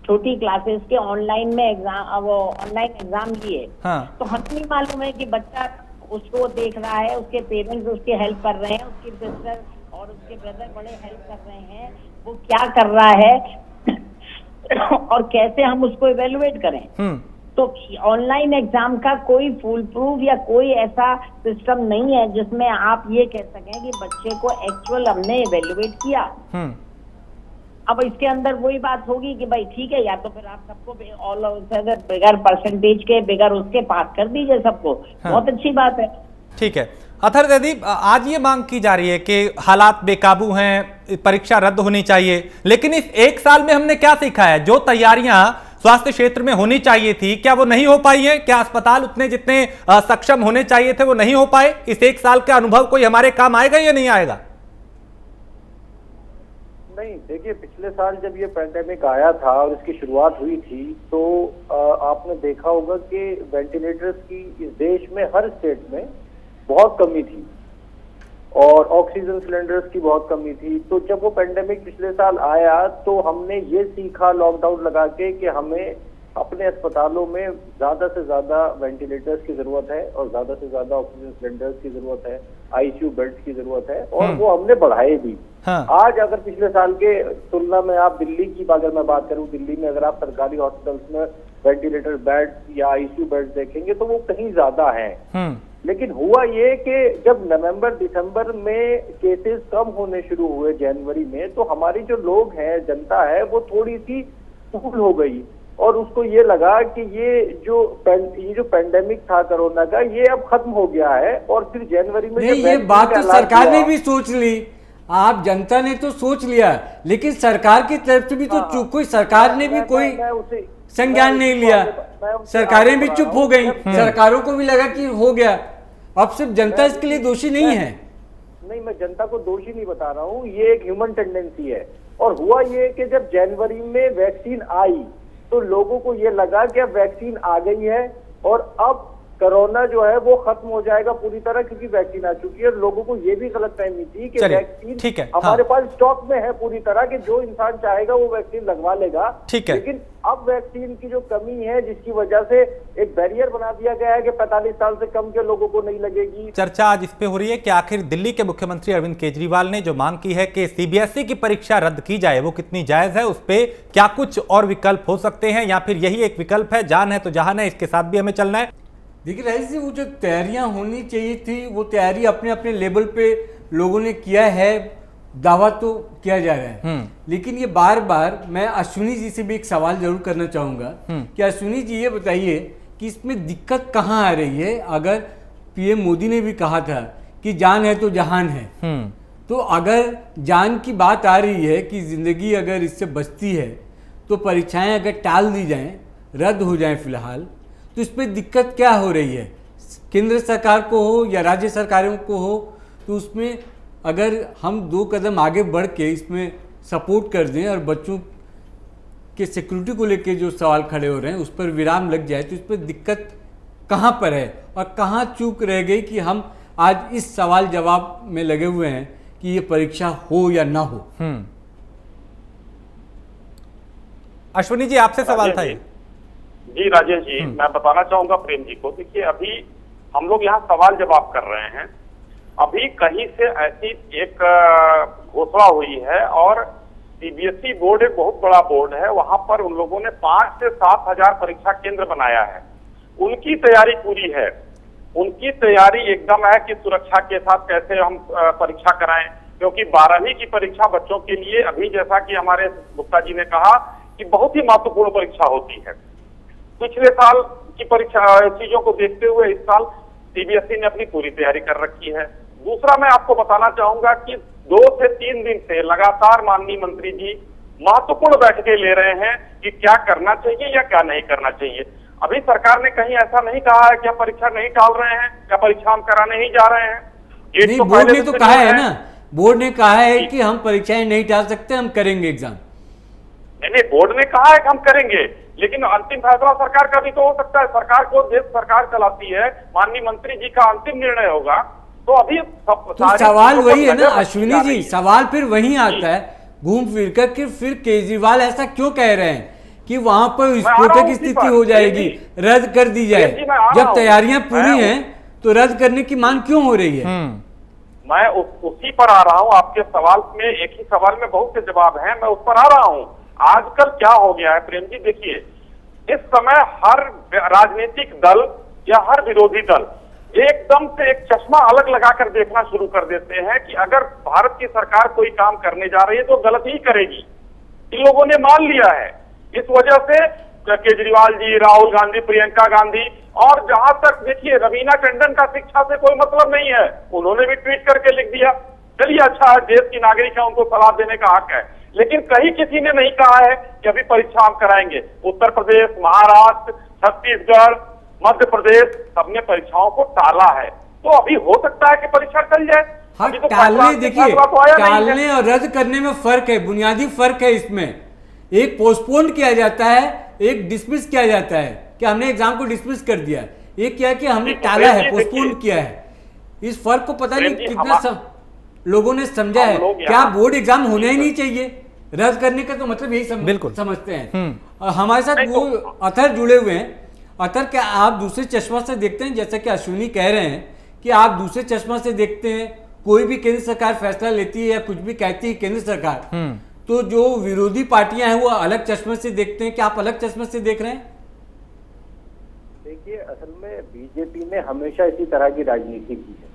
छोटी क्लासेस के ऑनलाइन में एग्जाम, वो ऑनलाइन एग्जाम लिए, हाँ। तो हमें नहीं मालूम है कि बच्चा उसको देख रहा है, उसके पेरेंट्स उसकी हेल्प कर रहे हैं, उसकी सिस्टर और उसके ब्रदर बड़े हेल्प कर रहे हैं, वो क्या कर रहा है और कैसे हम उसको इवेलुएट करें। तो ऑनलाइन एग्जाम का कोई फुल प्रूफ या कोई ऐसा सिस्टम नहीं है जिसमें आप ये कह सकें कि बच्चे को एक्चुअल हमने इवेलुएट किया। अब इसके अंदर वही बात होगी कि भाई ठीक है, या तो फिर आप सबको बगैर परसेंटेज के, बगैर उसके पास कर दीजिए सबको। हाँ। बहुत अच्छी बात है। ठीक है। अथर जयदीप, आज ये मांग की जा रही है कि हालात बेकाबू हैं, परीक्षा रद्द होनी चाहिए, लेकिन इस 1 साल में हमने क्या सीखा है? जो तैयारियां स्वास्थ्य क्षेत्र में होनी चाहिए थी, क्या वो नहीं हो पाई है? क्या अस्पताल उतने जितने सक्षम होने चाहिए थे वो नहीं हो पाए? इस 1 साल का अनुभव कोई हमारे काम आएगा या नहीं आएगा? नहीं, देखिए पिछले साल जब ये पैंडेमिक आया था और इसकी शुरुआत हुई थी तो आपने देखा होगा कि वेंटिलेटर्स की इस देश में हर स्टेट में बहुत कमी थी और ऑक्सीजन सिलेंडर्स की बहुत कमी थी। तो जब वो पेंडेमिक पिछले साल आया तो हमने ये सीखा लॉकडाउन लगा के कि हमें अपने अस्पतालों में ज्यादा से ज्यादा वेंटिलेटर्स की जरूरत है और ज्यादा से ज्यादा ऑक्सीजन सिलेंडर्स की जरूरत है, आईसीयू बेड्स की जरूरत है, और वो हमने बढ़ाए भी। हाँ। आज अगर पिछले साल के तुलना में आप दिल्ली की अगर मैं बात करूं, दिल्ली में अगर आप सरकारी हॉस्पिटल्स में वेंटिलेटर बेड्स या आईसीयू बेड्स देखेंगे तो वो कहीं ज्यादा है। लेकिन हुआ ये कि जब नवंबर दिसंबर में केसेस कम होने शुरू हुए जनवरी में, तो हमारी जो लोग हैं, जनता है, वो थोड़ी सी कूल हो गई और उसको ये लगा कि ये जो पेंडेमिक था कोरोना का, ये अब खत्म हो गया है। और फिर जनवरी में ये बात तो सरकार ने भी सोच ली, आप जनता ने तो सोच लिया, लेकिन सरकार की तरफ से भी तो कोई सरकार ने भी कोई संज्ञान नहीं लिया, सरकारें भी चुप हो गई, सरकारों को भी लगा कि हो गया। अब सिर्फ जनता इसके लिए दोषी नहीं है। नहीं, मैं जनता को दोषी नहीं बता रहा हूँ, ये एक ह्यूमन टेंडेंसी है। और हुआ ये कि जब जनवरी में वैक्सीन आई तो लोगों को ये लगा कि अब वैक्सीन आ गई है और अब कोरोना जो है वो खत्म हो जाएगा पूरी तरह, क्योंकि वैक्सीन आ चुकी है। और लोगों को ये भी गलतफहमी थी कि वैक्सीन हमारे पास स्टॉक में है पूरी तरह, कि जो इंसान चाहेगा वो वैक्सीन लगवा लेगा। लेकिन अब वैक्सीन की जो कमी है, जिसकी वजह से एक बैरियर बना दिया गया है कि 45 साल से कम के लोगों को नहीं लगेगी। चर्चा आज इस पे हो रही है कि आखिर दिल्ली के मुख्यमंत्री अरविंद केजरीवाल ने जो मांग की है कि सीबीएसई की परीक्षा रद्द की जाए, वो कितनी जायज है? उस पे क्या कुछ और विकल्प हो सकते हैं या फिर यही एक विकल्प है? जान है तो जहान है, इसके साथ भी हमें चलना है। देखिए रईस जी, वो जो तैयारियां होनी चाहिए थी वो तैयारी अपने अपने लेवल पे लोगों ने किया है, दावा तो किया जा रहा है। लेकिन ये बार बार मैं अश्विनी जी से भी एक सवाल जरूर करना चाहूंगा कि अश्विनी जी ये बताइए कि इसमें दिक्कत कहाँ आ रही है? अगर पीएम मोदी ने भी कहा था कि जान है तो जहान है, तो अगर जान की बात आ रही है कि जिंदगी अगर इससे बचती है तो परीक्षाएं अगर टाल दी जाएं, रद्द हो जाएं फिलहाल, तो इस पर दिक्कत क्या हो रही है? केंद्र सरकार को हो या राज्य सरकारों को हो, तो उसमें अगर हम 2 कदम आगे बढ़ के इसमें सपोर्ट कर दें और बच्चों कि सिक्योरिटी को लेके जो सवाल खड़े हो रहे हैं उस पर विराम लग जाए तो इस पर दिक्कत कहाँ पर है और कहाँ चूक रह गई कि हम आज इस सवाल जवाब में लगे हुए हैं कि ये परीक्षा हो या ना हो। अश्विनी जी आपसे सवाल था ये। जी राजेश जी, मैं बताना चाहूंगा प्रेम जी को, देखिए अभी हम लोग यहाँ सवाल जवाब कर रहे हैं, अभी कहीं से ऐसी एक घोषणा हुई है और सीबीएसई बोर्ड एक बहुत बड़ा बोर्ड है, वहां पर उन लोगों ने 5 से 7 हजार परीक्षा केंद्र बनाया है, उनकी तैयारी पूरी है, उनकी तैयारी एकदम है कि सुरक्षा के साथ कैसे हम परीक्षा कराएं, क्योंकि 12वीं की परीक्षा बच्चों के लिए अभी जैसा कि हमारे गुप्ता जी ने कहा कि बहुत ही महत्वपूर्ण परीक्षा होती है। पिछले साल की परीक्षा चीजों को देखते हुए इस साल सीबीएसई ने अपनी पूरी तैयारी कर रखी है। दूसरा मैं आपको बताना चाहूंगा कि 2 से 3 दिन से लगातार माननीय मंत्री जी महत्वपूर्ण बैठकें ले रहे हैं कि क्या करना चाहिए या क्या नहीं करना चाहिए। अभी सरकार ने कहीं ऐसा नहीं कहा है कि हम परीक्षा नहीं टाल रहे हैं या परीक्षा हम कराने ही जा रहे हैं। नहीं, बोर्ड ने तो कहा है ना, बोर्ड ने कहा है कि हम परीक्षाएं नहीं टाल सकते, हम करेंगे एग्जाम। नहीं, बोर्ड ने कहा है कि हम करेंगे, लेकिन अंतिम फैसला सरकार का भी तो हो सकता है। सरकार को देश सरकार चलाती है, माननीय मंत्री जी का अंतिम निर्णय होगा। तो अभी तो सवाल वही है ना अश्विनी जी, सवाल फिर वही आता है घूम फिर कर कि फिर केजरीवाल ऐसा क्यों कह रहे हैं कि वहां पर विस्फोटक स्थिति हो जाएगी, रद्द कर दी जाए, जब तैयारियां पूरी हैं तो रद्द करने की मांग क्यों हो रही है? मैं उसी पर आ रहा हूं, आपके सवाल में एक ही सवाल में बहुत से जवाब हैं, मैं उस पर आ रहा हूं। आजकल क्या हो गया है प्रेम जी, देखिए इस समय हर राजनीतिक दल या हर विरोधी दल एकदम से एक चश्मा अलग लगाकर देखना शुरू कर देते हैं कि अगर भारत की सरकार कोई काम करने जा रही है तो गलत ही करेगी। इन लोगों ने मान लिया है, इस वजह से केजरीवाल जी, राहुल गांधी, प्रियंका गांधी और जहां तक देखिए रवीना टंडन का शिक्षा से कोई मतलब नहीं है, उन्होंने भी ट्वीट करके लिख दिया। चलिए अच्छा है, देश की नागरिक है, उनको सलाह देने का हक है, लेकिन कहीं किसी ने नहीं कहा है कि अभी परीक्षा हम कराएंगे। उत्तर प्रदेश, महाराष्ट्र, छत्तीसगढ़, मध्य प्रदेश सबने परीक्षाओं को टाला है, तो अभी हो सकता है कि परीक्षा टल जाए। हाँ, तो टालने देखिए, टालने और रद्द करने में फर्क है, बुनियादी फर्क है इसमें। एक पोस्टपोन किया जाता है, एक डिसमिस किया जाता है कि हमने एग्जाम को डिसमिस कर दिया, एक क्या कि हमने टाला है, पोस्टपोन किया है। इस फर्क को पता नहीं कितना लोगों ने समझा है। क्या बोर्ड एग्जाम होना ही नहीं चाहिए? रद्द करने का तो मतलब यही समझते हैं। हमारे साथ वो अथर जुड़े हुए हैं। अथर, क्या आप दूसरे चश्मा से देखते हैं, जैसा कि अश्विनी कह रहे हैं कि आप दूसरे चश्मा से देखते हैं, कोई भी केंद्र सरकार फैसला लेती है या कुछ भी कहती है केंद्र सरकार, तो जो विरोधी पार्टियां हैं वो अलग चश्मे से देखते हैं, क्या आप अलग चश्मे से देख रहे हैं? देखिए, असल में बीजेपी ने हमेशा इसी तरह की राजनीति की है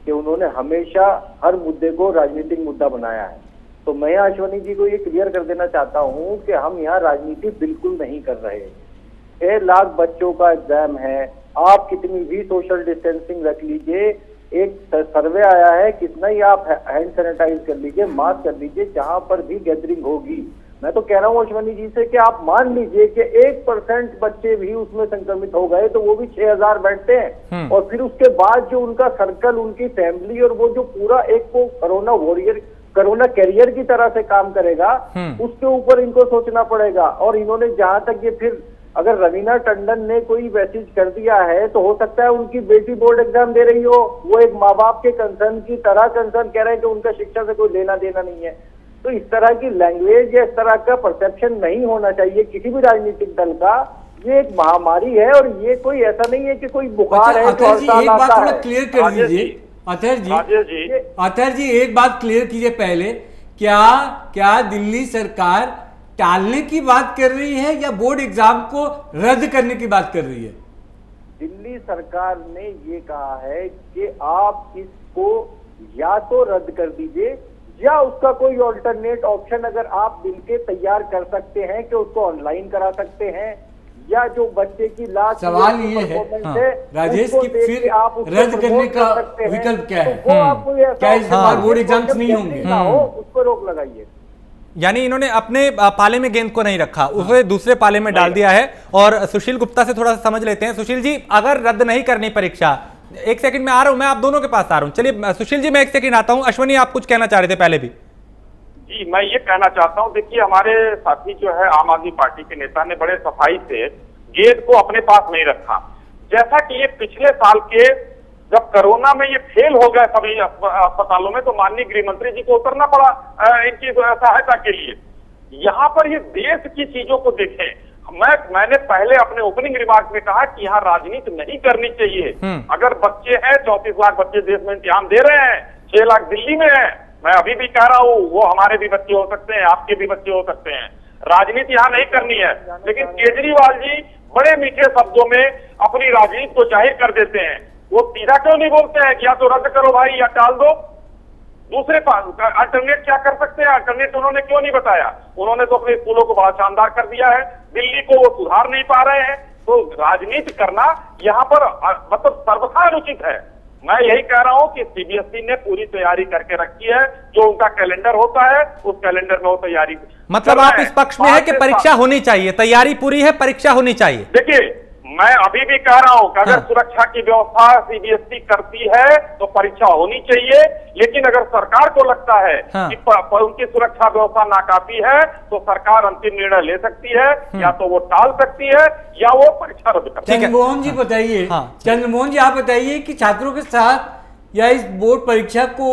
कि उन्होंने हमेशा हर मुद्दे को राजनीतिक मुद्दा बनाया है। तो मैं अश्विनी जी को ये क्लियर कर देना चाहता हूं कि हम यहाँ राजनीति बिल्कुल नहीं कर रहे। 6 लाख बच्चों का एग्जाम है, आप कितनी भी सोशल डिस्टेंसिंग रख लीजिए, एक सर्वे आया है, कितना ही आप हैंड सैनिटाइज कर लीजिए, मास्क कर लीजिए, जहां पर भी गैदरिंग होगी। मैं तो कह रहा हूँ अश्विनी जी से कि आप मान लीजिए कि 1% बच्चे भी उसमें संक्रमित हो गए तो वो भी 6000 बैठते हैं, और फिर उसके बाद जो उनका सर्कल, उनकी फैमिली और वो जो पूरा एक को कोरोना वॉरियर, कोरोना कैरियर की तरह से काम करेगा, उसके ऊपर इनको सोचना पड़ेगा। और इन्होंने जहां तक ये फिर अगर रवीना टंडन ने कोई मैसेज कर दिया है तो हो सकता है उनकी बेटी बोर्ड एग्जाम दे रही हो, वो एक माँ बाप के कंसर्न की तरह कंसर्न कह रहे हैं कि उनका शिक्षा से कोई लेना देना नहीं है। तो इस तरह की लैंग्वेज या इस तरह का परसेप्शन नहीं होना चाहिए किसी भी राजनीतिक दल का। ये एक महामारी है और ये कोई ऐसा नहीं है कि कोई बुखार है। अथर जी एक बात थोड़ा क्लियर कर दीजिए। अथर जी एक बात क्लियर कीजिए पहले, क्या दिल्ली सरकार टालने की बात कर रही है या बोर्ड एग्जाम को रद्द करने की बात कर रही है? दिल्ली सरकार ने ये कहा है कि आप इसको या तो रद्द कर दीजिए या उसका कोई ऑल्टरनेट ऑप्शन अगर आप मिलकर तैयार कर सकते हैं कि उसको ऑनलाइन करा सकते हैं, या जो बच्चे की लास्ट सवाल ये है राजेश कि फिर आप रद्द करने का विकल्प क्या है? क्या इस बार बोर्ड एग्जाम्स नहीं होंगे? उसको रोक लगाइए। यानी इन्होंने अपने पाले में गेंद को नहीं रखा, उसे दूसरे पाले में डाल दिया है। और सुशील गुप्ता से थोड़ा सा समझ लेते हैं। सुशील जी, अगर रद्द नहीं करनी परीक्षा, एक सेकंड में आ रहा हूं, मैं आप दोनों के पास आ रहा हूं। चलिए सुशील जी, मैं एक सेकंड आता हूं। अश्विनी, आप कुछ कहना चाह रहे थे पहले भी? जी, मैं ये कहना चाहता हूँ, देखिए हमारे साथी जो है आम आदमी पार्टी के नेता ने बड़े सफाई से गेंद को अपने पास नहीं रखा। जैसा कि ये पिछले साल के जब कोरोना में ये फेल हो गए सभी अस्पतालों में, तो माननीय गृह मंत्री जी को उतरना पड़ा इनकी सहायता के लिए। यहाँ पर ये देश की चीजों को देखें। मैंने पहले अपने ओपनिंग रिमार्क में कहा कि यहाँ राजनीति नहीं करनी चाहिए। अगर बच्चे हैं, 34 लाख बच्चे देश में इम्तिहान दे रहे हैं, 6 लाख दिल्ली में है, मैं अभी भी कह रहा हूँ वो हमारे भी बच्चे हो सकते हैं, आपके भी बच्चे हो सकते हैं। राजनीति यहाँ नहीं करनी है। लेकिन केजरीवाल जी बड़े मीठे शब्दों में अपनी राजनीति को जाहिर कर देते हैं। वो सीधा क्यों नहीं बोलते हैं कि या तो रद्द करो भाई या टाल दो? दूसरे पास अल्टरनेट क्या कर सकते हैं? अल्टरनेट उन्होंने क्यों नहीं बताया? उन्होंने तो अपने स्कूलों को बड़ा शानदार कर दिया है, दिल्ली को वो सुधार नहीं पा रहे हैं। तो राजनीति करना यहाँ पर मतलब सर्वथा अनुचित है। मैं यही कह रहा हूँ कि सीबीएसई ने पूरी तैयारी करके रखी है, जो उनका कैलेंडर होता है उस कैलेंडर में वो तैयारी, मतलब आप इस पक्ष में है कि परीक्षा होनी चाहिए, तैयारी पूरी है, परीक्षा होनी चाहिए। देखिए मैं अभी भी कह रहा हूं कि अगर सुरक्षा की व्यवस्था सीबीएसई करती है तो परीक्षा होनी चाहिए, लेकिन अगर सरकार को लगता है कि उनकी सुरक्षा व्यवस्था नाकाफी है तो सरकार अंतिम निर्णय ले सकती है, या तो वो टाल सकती है या वो परीक्षा रद्द कर सकती है। चंद्रमोहन जी बताइए, चंद्रमोहन जी आप बताइए कि छात्रों के साथ या इस बोर्ड परीक्षा को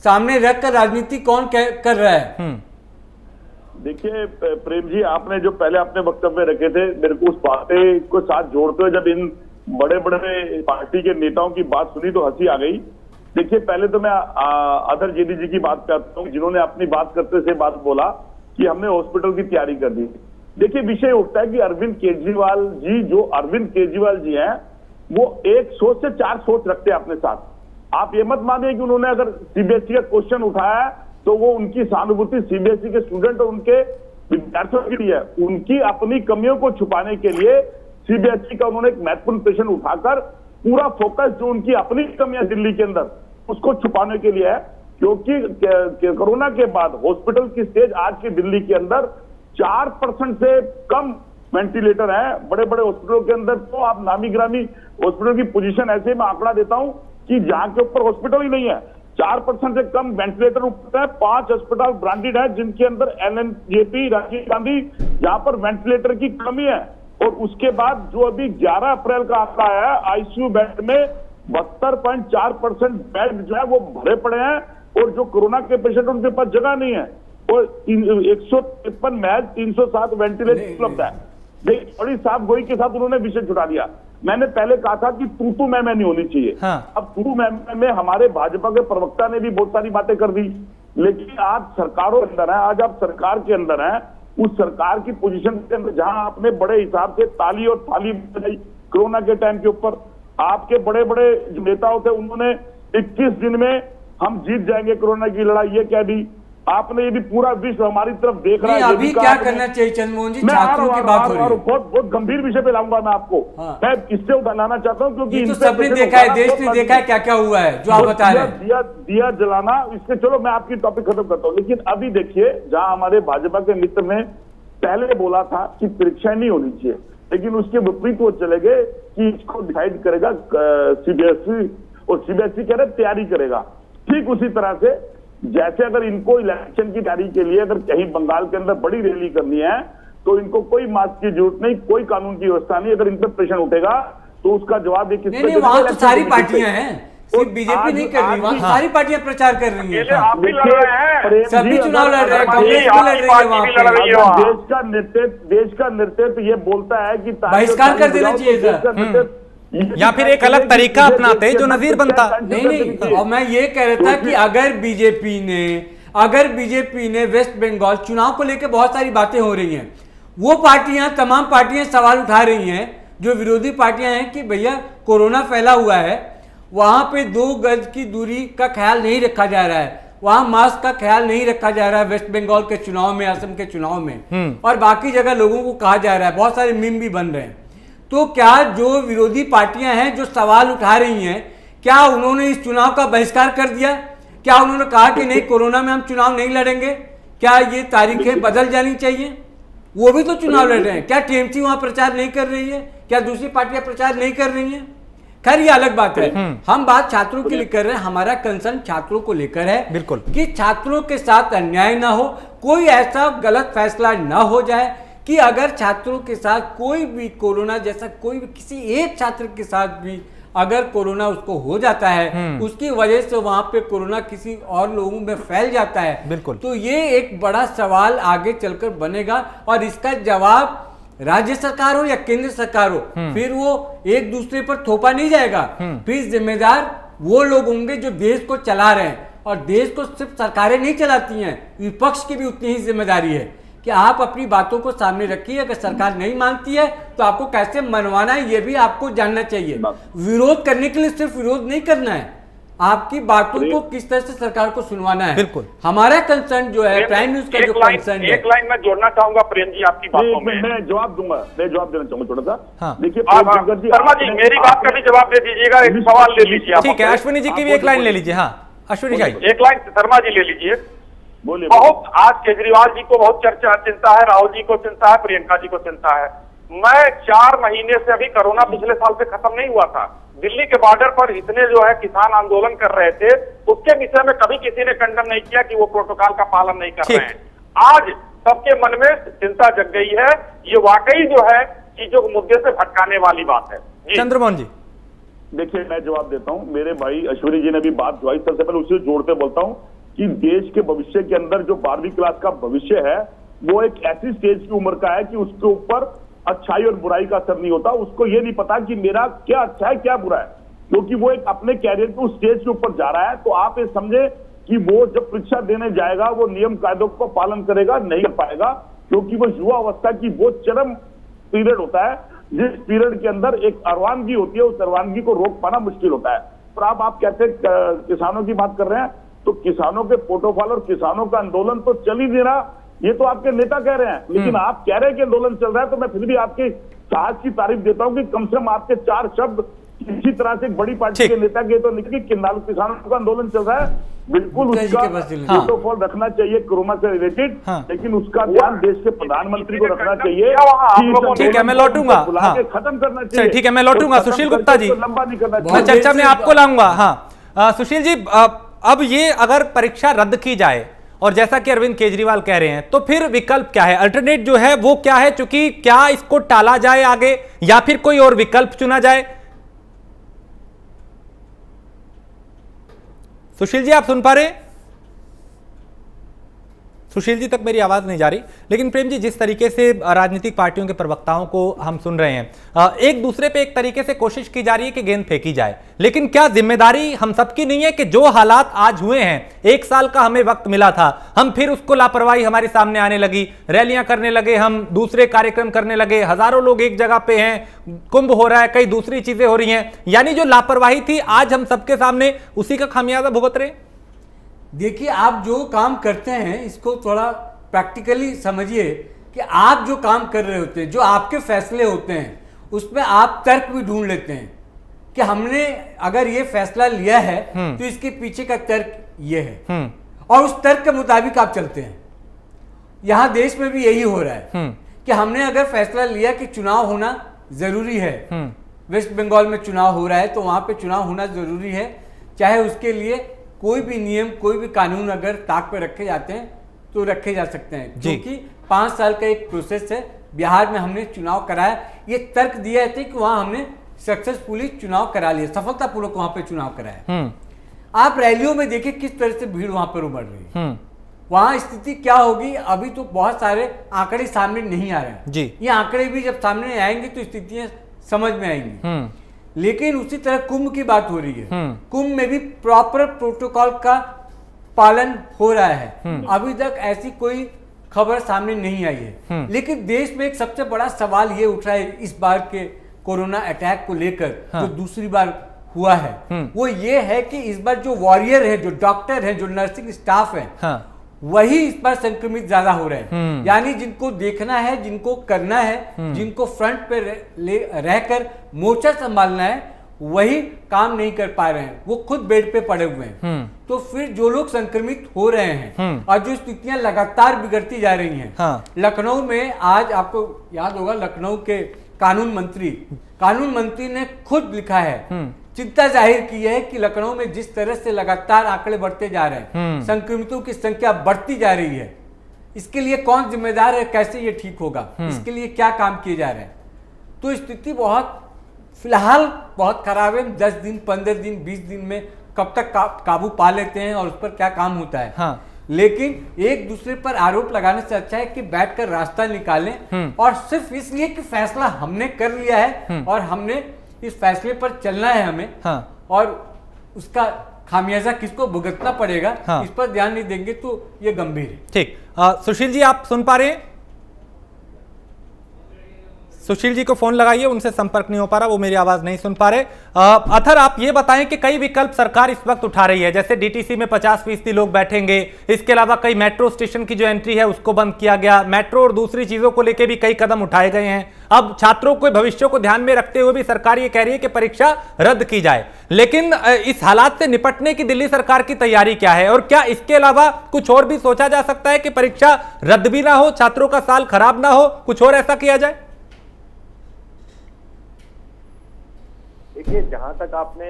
सामने रखकर राजनीति कौन कर रहा है? देखिए प्रेम जी, आपने जो पहले अपने वक्तव्य रखे थे, मेरे को उस बातें को साथ जोड़ते हुए जब इन बड़े बड़े पार्टी के नेताओं की बात सुनी तो हंसी आ गई। देखिए पहले तो मैं अधर जेडी जी की बात करता हूँ, जिन्होंने अपनी बात करते से बात बोला कि हमने हॉस्पिटल की तैयारी कर दी। देखिए विषय उठता है कि अरविंद केजरीवाल जी हैं, वो एक सोच से 4 सोच रखते हैं अपने साथ। आप ये मत मानिए कि उन्होंने अगर सीबीएसई का क्वेश्चन उठाया तो वो उनकी सहानुभूति सीबीएसई के स्टूडेंट और उनके विद्यार्थियों के लिए, उनकी अपनी कमियों को छुपाने के लिए सीबीएसई का उन्होंने एक महत्वपूर्ण प्रश्न उठाकर पूरा फोकस जो उनकी अपनी कमियां दिल्ली के अंदर उसको छुपाने के लिए है। क्योंकि कोरोना के बाद हॉस्पिटल की स्टेज आज की दिल्ली के अंदर 4% से कम वेंटिलेटर है। बड़े बड़े हॉस्पिटलों के अंदर तो आप नामी गिरामी हॉस्पिटल की पोजीशन ऐसे मैं आंकड़ा देता हूं कि जहां के ऊपर हॉस्पिटल ही नहीं है, 4% से कम वेंटिलेटर उपलब्ध है। 5 अस्पताल ब्रांडेड है जिनके अंदर एलएनजेपी, राजीव गांधी, जहां पर वेंटिलेटर की कमी है। और उसके बाद जो अभी 11 अप्रैल का आंकड़ा है, आईसीयू बेड में 72.4% बेड जो है वो भरे पड़े हैं, और जो कोरोना के पेशेंट उनके पास जगह नहीं है। और 153 महज 307 वेंटिलेटर उपलब्ध है। बड़ी साफ गोई के साथ उन्होंने विषय छुटा दिया। मैंने पहले कहा था कि तू मैं नहीं होनी चाहिए। अब तू मैं में हमारे भाजपा के प्रवक्ता ने भी बहुत सारी बातें कर दी, लेकिन आज सरकारों के अंदर है, आज आप सरकार के अंदर है, उस सरकार की पोजीशन के अंदर जहां आपने बड़े हिसाब से ताली और थाली बजाई कोरोना के टाइम के ऊपर, आपके बड़े बड़े जो नेता थे उन्होंने 21 दिन में हम जीत जाएंगे कोरोना की लड़ाई ये कह दी। आपने ये भी पूरा विश्व हमारी तरफ देख रहा है। अभी क्या करना चाहिए चंद्रमोहन जी? छात्रों की बात हो रही है, बहुत गंभीर विषय पे लाऊंगा मैं आपको। मैं इससे लाना चाहता हूँ क्योंकि तो सबने देखा है, देश ने देखा है क्या क्या हुआ है जो आप बता रहे हैं। दिया जलाना, इसके चलो मैं आपकी टॉपिक खत्म करता हूँ। लेकिन अभी देखिए, जहां हमारे भाजपा के मित्र ने पहले बोला था कि परीक्षा नहीं होनी चाहिए, लेकिन उसके विपरीत वो चले गए कि इसको डिसाइड करेगा सीबीएसई, और सीबीएसई कह रहे तैयारी करेगा। ठीक उसी तरह से जैसे अगर इनको इलेक्शन की तैयारी के लिए अगर कहीं बंगाल के अंदर बड़ी रैली करनी है तो इनको कोई मास्क की जरूरत नहीं, कोई कानून की व्यवस्था नहीं। अगर इन पर प्रश्न उठेगा तो उसका जवाब नहीं, वहां तो सारी पार्टियां हैं, सिर्फ बीजेपी नहीं कर रही, वहां सारी पार्टियां प्रचार कर रही हैं। आप भी लड़ रहे हैं, सभी चुनाव लड़ रहे हैं, कांग्रेस भी लड़ रही है वहां पे। देश का नेतृत्व ये बोलता है कि बहिष्कार कर देना चाहिए या फिर एक अलग तरीका अपनाते जो नजीर बनता। नहीं, और मैं ये कह रहा था कि अगर बीजेपी ने वेस्ट बंगाल चुनाव को लेकर बहुत सारी बातें हो रही हैं, वो पार्टियां, तमाम पार्टियां सवाल उठा रही हैं, जो विरोधी पार्टियां हैं कि भैया कोरोना फैला हुआ है, वहां पे 2 गज की दूरी का ख्याल नहीं रखा जा रहा है, वहां मास्क का ख्याल नहीं रखा जा रहा है वेस्ट बंगाल के चुनाव में, असम के चुनाव में, और बाकी जगह लोगों को कहा जा रहा है, बहुत सारे मीम भी बन रहे हैं। तो क्या जो विरोधी पार्टियां हैं जो सवाल उठा रही हैं, क्या उन्होंने इस चुनाव का बहिष्कार कर दिया? क्या उन्होंने कहा कि नहीं कोरोना में हम चुनाव नहीं लड़ेंगे? क्या ये तारीखें बदल जानी चाहिए? वो भी तो चुनाव लड़ रहे हैं। क्या टीएमसी वहां प्रचार नहीं कर रही है? क्या दूसरी पार्टियां प्रचार नहीं कर रही हैं? खैर ये अलग बात है। हम बात छात्रों के लिए कर रहे हैं, हमारा कंसर्न छात्रों को लेकर है। बिल्कुल कि छात्रों के साथ अन्याय ना हो, कोई ऐसा गलत फैसला ना हो जाए कि अगर छात्रों के साथ कोई भी कोरोना जैसा कोई भी किसी एक छात्र के साथ भी अगर कोरोना उसको हो जाता है, उसकी वजह से वहां पे कोरोना किसी और लोगों में फैल जाता है, बिल्कुल, तो ये एक बड़ा सवाल आगे चलकर बनेगा और इसका जवाब राज्य सरकार हो या केंद्र सरकार हो, फिर वो एक दूसरे पर थोपा नहीं जाएगा। फिर जिम्मेदार वो लोग होंगे जो देश को चला रहे हैं, और देश को सिर्फ सरकारें नहीं चलाती हैं, विपक्ष की भी उतनी ही जिम्मेदारी है कि आप अपनी बातों को सामने रखिए। अगर सरकार नहीं मानती है तो आपको कैसे मनवाना है ये भी आपको जानना चाहिए। विरोध करने के लिए सिर्फ विरोध नहीं करना है, आपकी बातों को किस तरह से सरकार को सुनवाना है। बिल्कुल, हमारा कंसर्न जो है प्राइम न्यूज का जो कंसर्न है। एक लाइन में जोड़ना चाहूंगा प्रेम जी आपकी बातों में। मैं जवाब दूंगा, मैं जवाब देना चाहूंगा थोड़ा सा। हाँ। देखिए शर्मा जी मेरी बात का भी जवाब दे दीजिएगा, एक सवाल ले लीजिए। ठीक है, अश्विनी जी की भी एक लाइन ले लीजिए। हाँ अश्विनी जी एक लाइन शर्मा जी ले लीजिए। बोलिए। बहुत आज केजरीवाल जी को बहुत चिंता है, राहुल जी को चिंता है, प्रियंका जी को चिंता है। मैं 4 महीने से, अभी कोरोना पिछले साल से खत्म नहीं हुआ था, दिल्ली के बॉर्डर पर इतने जो है किसान आंदोलन कर रहे थे, उसके विषय में कभी किसी ने खंडन नहीं किया कि वो प्रोटोकॉल का पालन नहीं कर रहे हैं। आज सबके मन में चिंता जग गई है। ये वाकई जो है चीजों को मुद्दे से भटकाने वाली बात है। चंद्रमोहन जी देखिए, मैं जवाब देता हूं। मेरे भाई अश्विनी जी ने भी बात जो सबसे पहले उसे जोड़ते बोलता हूं कि देश के भविष्य के अंदर जो 12वीं क्लास का भविष्य है वो एक ऐसी स्टेज की उम्र का है कि उसके ऊपर अच्छाई और बुराई का असर नहीं होता। उसको ये नहीं पता कि मेरा क्या अच्छा है क्या बुरा है, क्योंकि वो एक अपने कैरियर के उस स्टेज के ऊपर जा रहा है। तो आप ये समझे कि वो जब परीक्षा देने जाएगा वो नियम कायदों को पालन करेगा नहीं कर पाएगा, क्योंकि वो युवा अवस्था की वो चरम पीरियड होता है जिस पीरियड के अंदर एक अरवानगी होती है, उस अरवानगी को रोक पाना मुश्किल होता है। और आप कहते हैं किसानों की बात कर रहे हैं, तो किसानों के प्रोटोकॉल और किसानों का आंदोलन तो चल ही नहीं रहा, ये तो आपके नेता कह रहे हैं। लेकिन आप कह रहे हैं कि आंदोलन चल रहा है, तो मैं फिर भी आपके साहस की तारीफ देता हूं कि कम से कम आपके 4 शब्द किसी तरह से एक बड़ी पार्टी के नेता के तो निकले कि किसानों का आंदोलन चल रहा है, बिल्कुल उसका प्रोटोकॉल रखना चाहिए कोरोना से रिलेटेड। लेकिन उसका ध्यान देश के प्रधानमंत्री को रखना चाहिए। ठीक है, मैं लौटूंगा, खत्म करना चाहिए। ठीक है, मैं लौटूंगा। सुशील गुप्ता जी, लंबा नहीं करना चाहिए। चर्चा में आपको लाऊंगा। हाँ सुशील जी, अब ये अगर परीक्षा रद्द की जाए और जैसा कि अरविंद केजरीवाल कह रहे हैं, तो फिर विकल्प क्या है, अल्टरनेट जो है वो क्या है? चूंकि क्या इसको टाला जाए आगे या फिर कोई और विकल्प चुना जाए? सुशील जी आप सुन पा रहे हैं? सुशील जी तक मेरी आवाज नहीं जा रही। लेकिन प्रेम जी, जिस तरीके से राजनीतिक पार्टियों के प्रवक्ताओं को हम सुन रहे हैं, एक दूसरे पे एक तरीके से कोशिश की जा रही है कि गेंद फेंकी जाए, लेकिन क्या जिम्मेदारी हम सबकी नहीं है कि जो हालात आज हुए हैं, 1 साल का हमें वक्त मिला था, हम फिर उसको लापरवाही हमारे सामने आने लगी, रैलियां करने लगे, हम दूसरे कार्यक्रम करने लगे, हजारों लोग एक जगह पे हैं, कुंभ हो रहा है, कई दूसरी चीजें हो रही हैं, यानी जो लापरवाही थी आज हम सबके सामने उसी का खामियाजा भुगत रहे। देखिए, आप जो काम करते हैं इसको थोड़ा प्रैक्टिकली समझिए कि आप जो काम कर रहे होते हैं, जो आपके फैसले होते हैं, उसमें आप तर्क भी ढूंढ लेते हैं कि हमने अगर ये फैसला लिया है तो इसके पीछे का तर्क ये है, और उस तर्क के मुताबिक आप चलते हैं। यहां देश में भी यही हो रहा है कि हमने अगर फैसला लिया कि चुनाव होना जरूरी है, वेस्ट बंगाल में चुनाव हो रहा है तो वहां पे चुनाव होना जरूरी है, चाहे उसके लिए कोई भी नियम, कोई भी कानून अगर ताक पे रखे जाते हैं तो रखे जा सकते हैं, क्योंकि 5 साल का एक प्रोसेस है। बिहार में हमने चुनाव कराया, ये तर्क दिया था कि वहां हमने सक्सेसफुली चुनाव करा लिया, सफलतापूर्वक वहां पे चुनाव कराया। आप रैलियों में देखिए किस तरह से भीड़ वहां पर उमड़ रही है, वहां स्थिति क्या होगी। अभी तो बहुत सारे आंकड़े सामने नहीं आ रहे हैं जी, ये आंकड़े भी जब सामने आएंगे तो स्थितियां समझ में आएंगी। लेकिन उसी तरह कुंभ की बात हो रही है, कुंभ में भी प्रॉपर प्रोटोकॉल का पालन हो रहा है। अभी तक ऐसी कोई खबर सामने नहीं आई है। लेकिन देश में एक सबसे बड़ा सवाल ये उठ रहा है इस बार के कोरोना अटैक को लेकर, जो दूसरी बार हुआ है, वो ये है कि इस बार जो वॉरियर है, जो डॉक्टर है, जो नर्सिंग स्टाफ है, वही इस बार संक्रमित ज्यादा हो रहे हैं। यानी जिनको देखना है, जिनको करना है, जिनको फ्रंट पे रहकर मोर्चा संभालना है, वही काम नहीं कर पा रहे हैं, वो खुद बेड पे पड़े हुए हैं। तो फिर जो लोग संक्रमित हो रहे हैं और जो स्थितियां लगातार बिगड़ती जा रही हैं, लखनऊ में आज आपको याद होगा, लखनऊ के कानून मंत्री ने खुद लिखा है, चिंता जाहिर की है कि लखनऊ में जिस तरह से लगातार आंकड़े बढ़ते जा रहे हैं, संक्रमितों की संख्या बढ़ती जा रही है, इसके लिए कौन जिम्मेदार है, कैसे ये ठीक होगा, इसके लिए क्या काम किए जा रहे हैं। तो स्थिति फिलहाल बहुत खराब है। 10 दिन, 15 दिन, 20 दिन में कब तक काबू पा लेते हैं और उस पर क्या काम होता है। हाँ। लेकिन एक दूसरे पर आरोप लगाने से अच्छा है कि बैठकर रास्ता निकालें, और सिर्फ इसलिए कि फैसला हमने कर लिया है और हमने इस फैसले पर चलना है हमें। हाँ। और उसका खामियाजा किसको भुगतना पड़ेगा, हाँ, इस पर ध्यान नहीं देंगे तो ये गंभीर है। ठीक। सुशील जी, आप सुन पा रहे हैं? सुशील जी को फोन लगाइए, उनसे संपर्क नहीं हो पा रहा, वो मेरी आवाज नहीं सुन पा रहे। अथर, आप ये बताएं कि कई विकल्प सरकार इस वक्त उठा रही है, जैसे डीटीसी में 50% लोग बैठेंगे, इसके अलावा कई मेट्रो स्टेशन की जो एंट्री है उसको बंद किया गया, मेट्रो और दूसरी चीजों को लेकर भी कई कदम उठाए गए हैं। अब छात्रों के भविष्य को ध्यान में रखते हुए भी सरकार ये कह रही है कि परीक्षा रद्द की जाए। लेकिन इस हालात से निपटने की दिल्ली सरकार की तैयारी क्या है, और क्या इसके अलावा कुछ और भी सोचा जा सकता है कि परीक्षा रद्द भी ना हो, छात्रों का साल खराब ना हो, कुछ और ऐसा किया जाए? देखिए, जहां तक आपने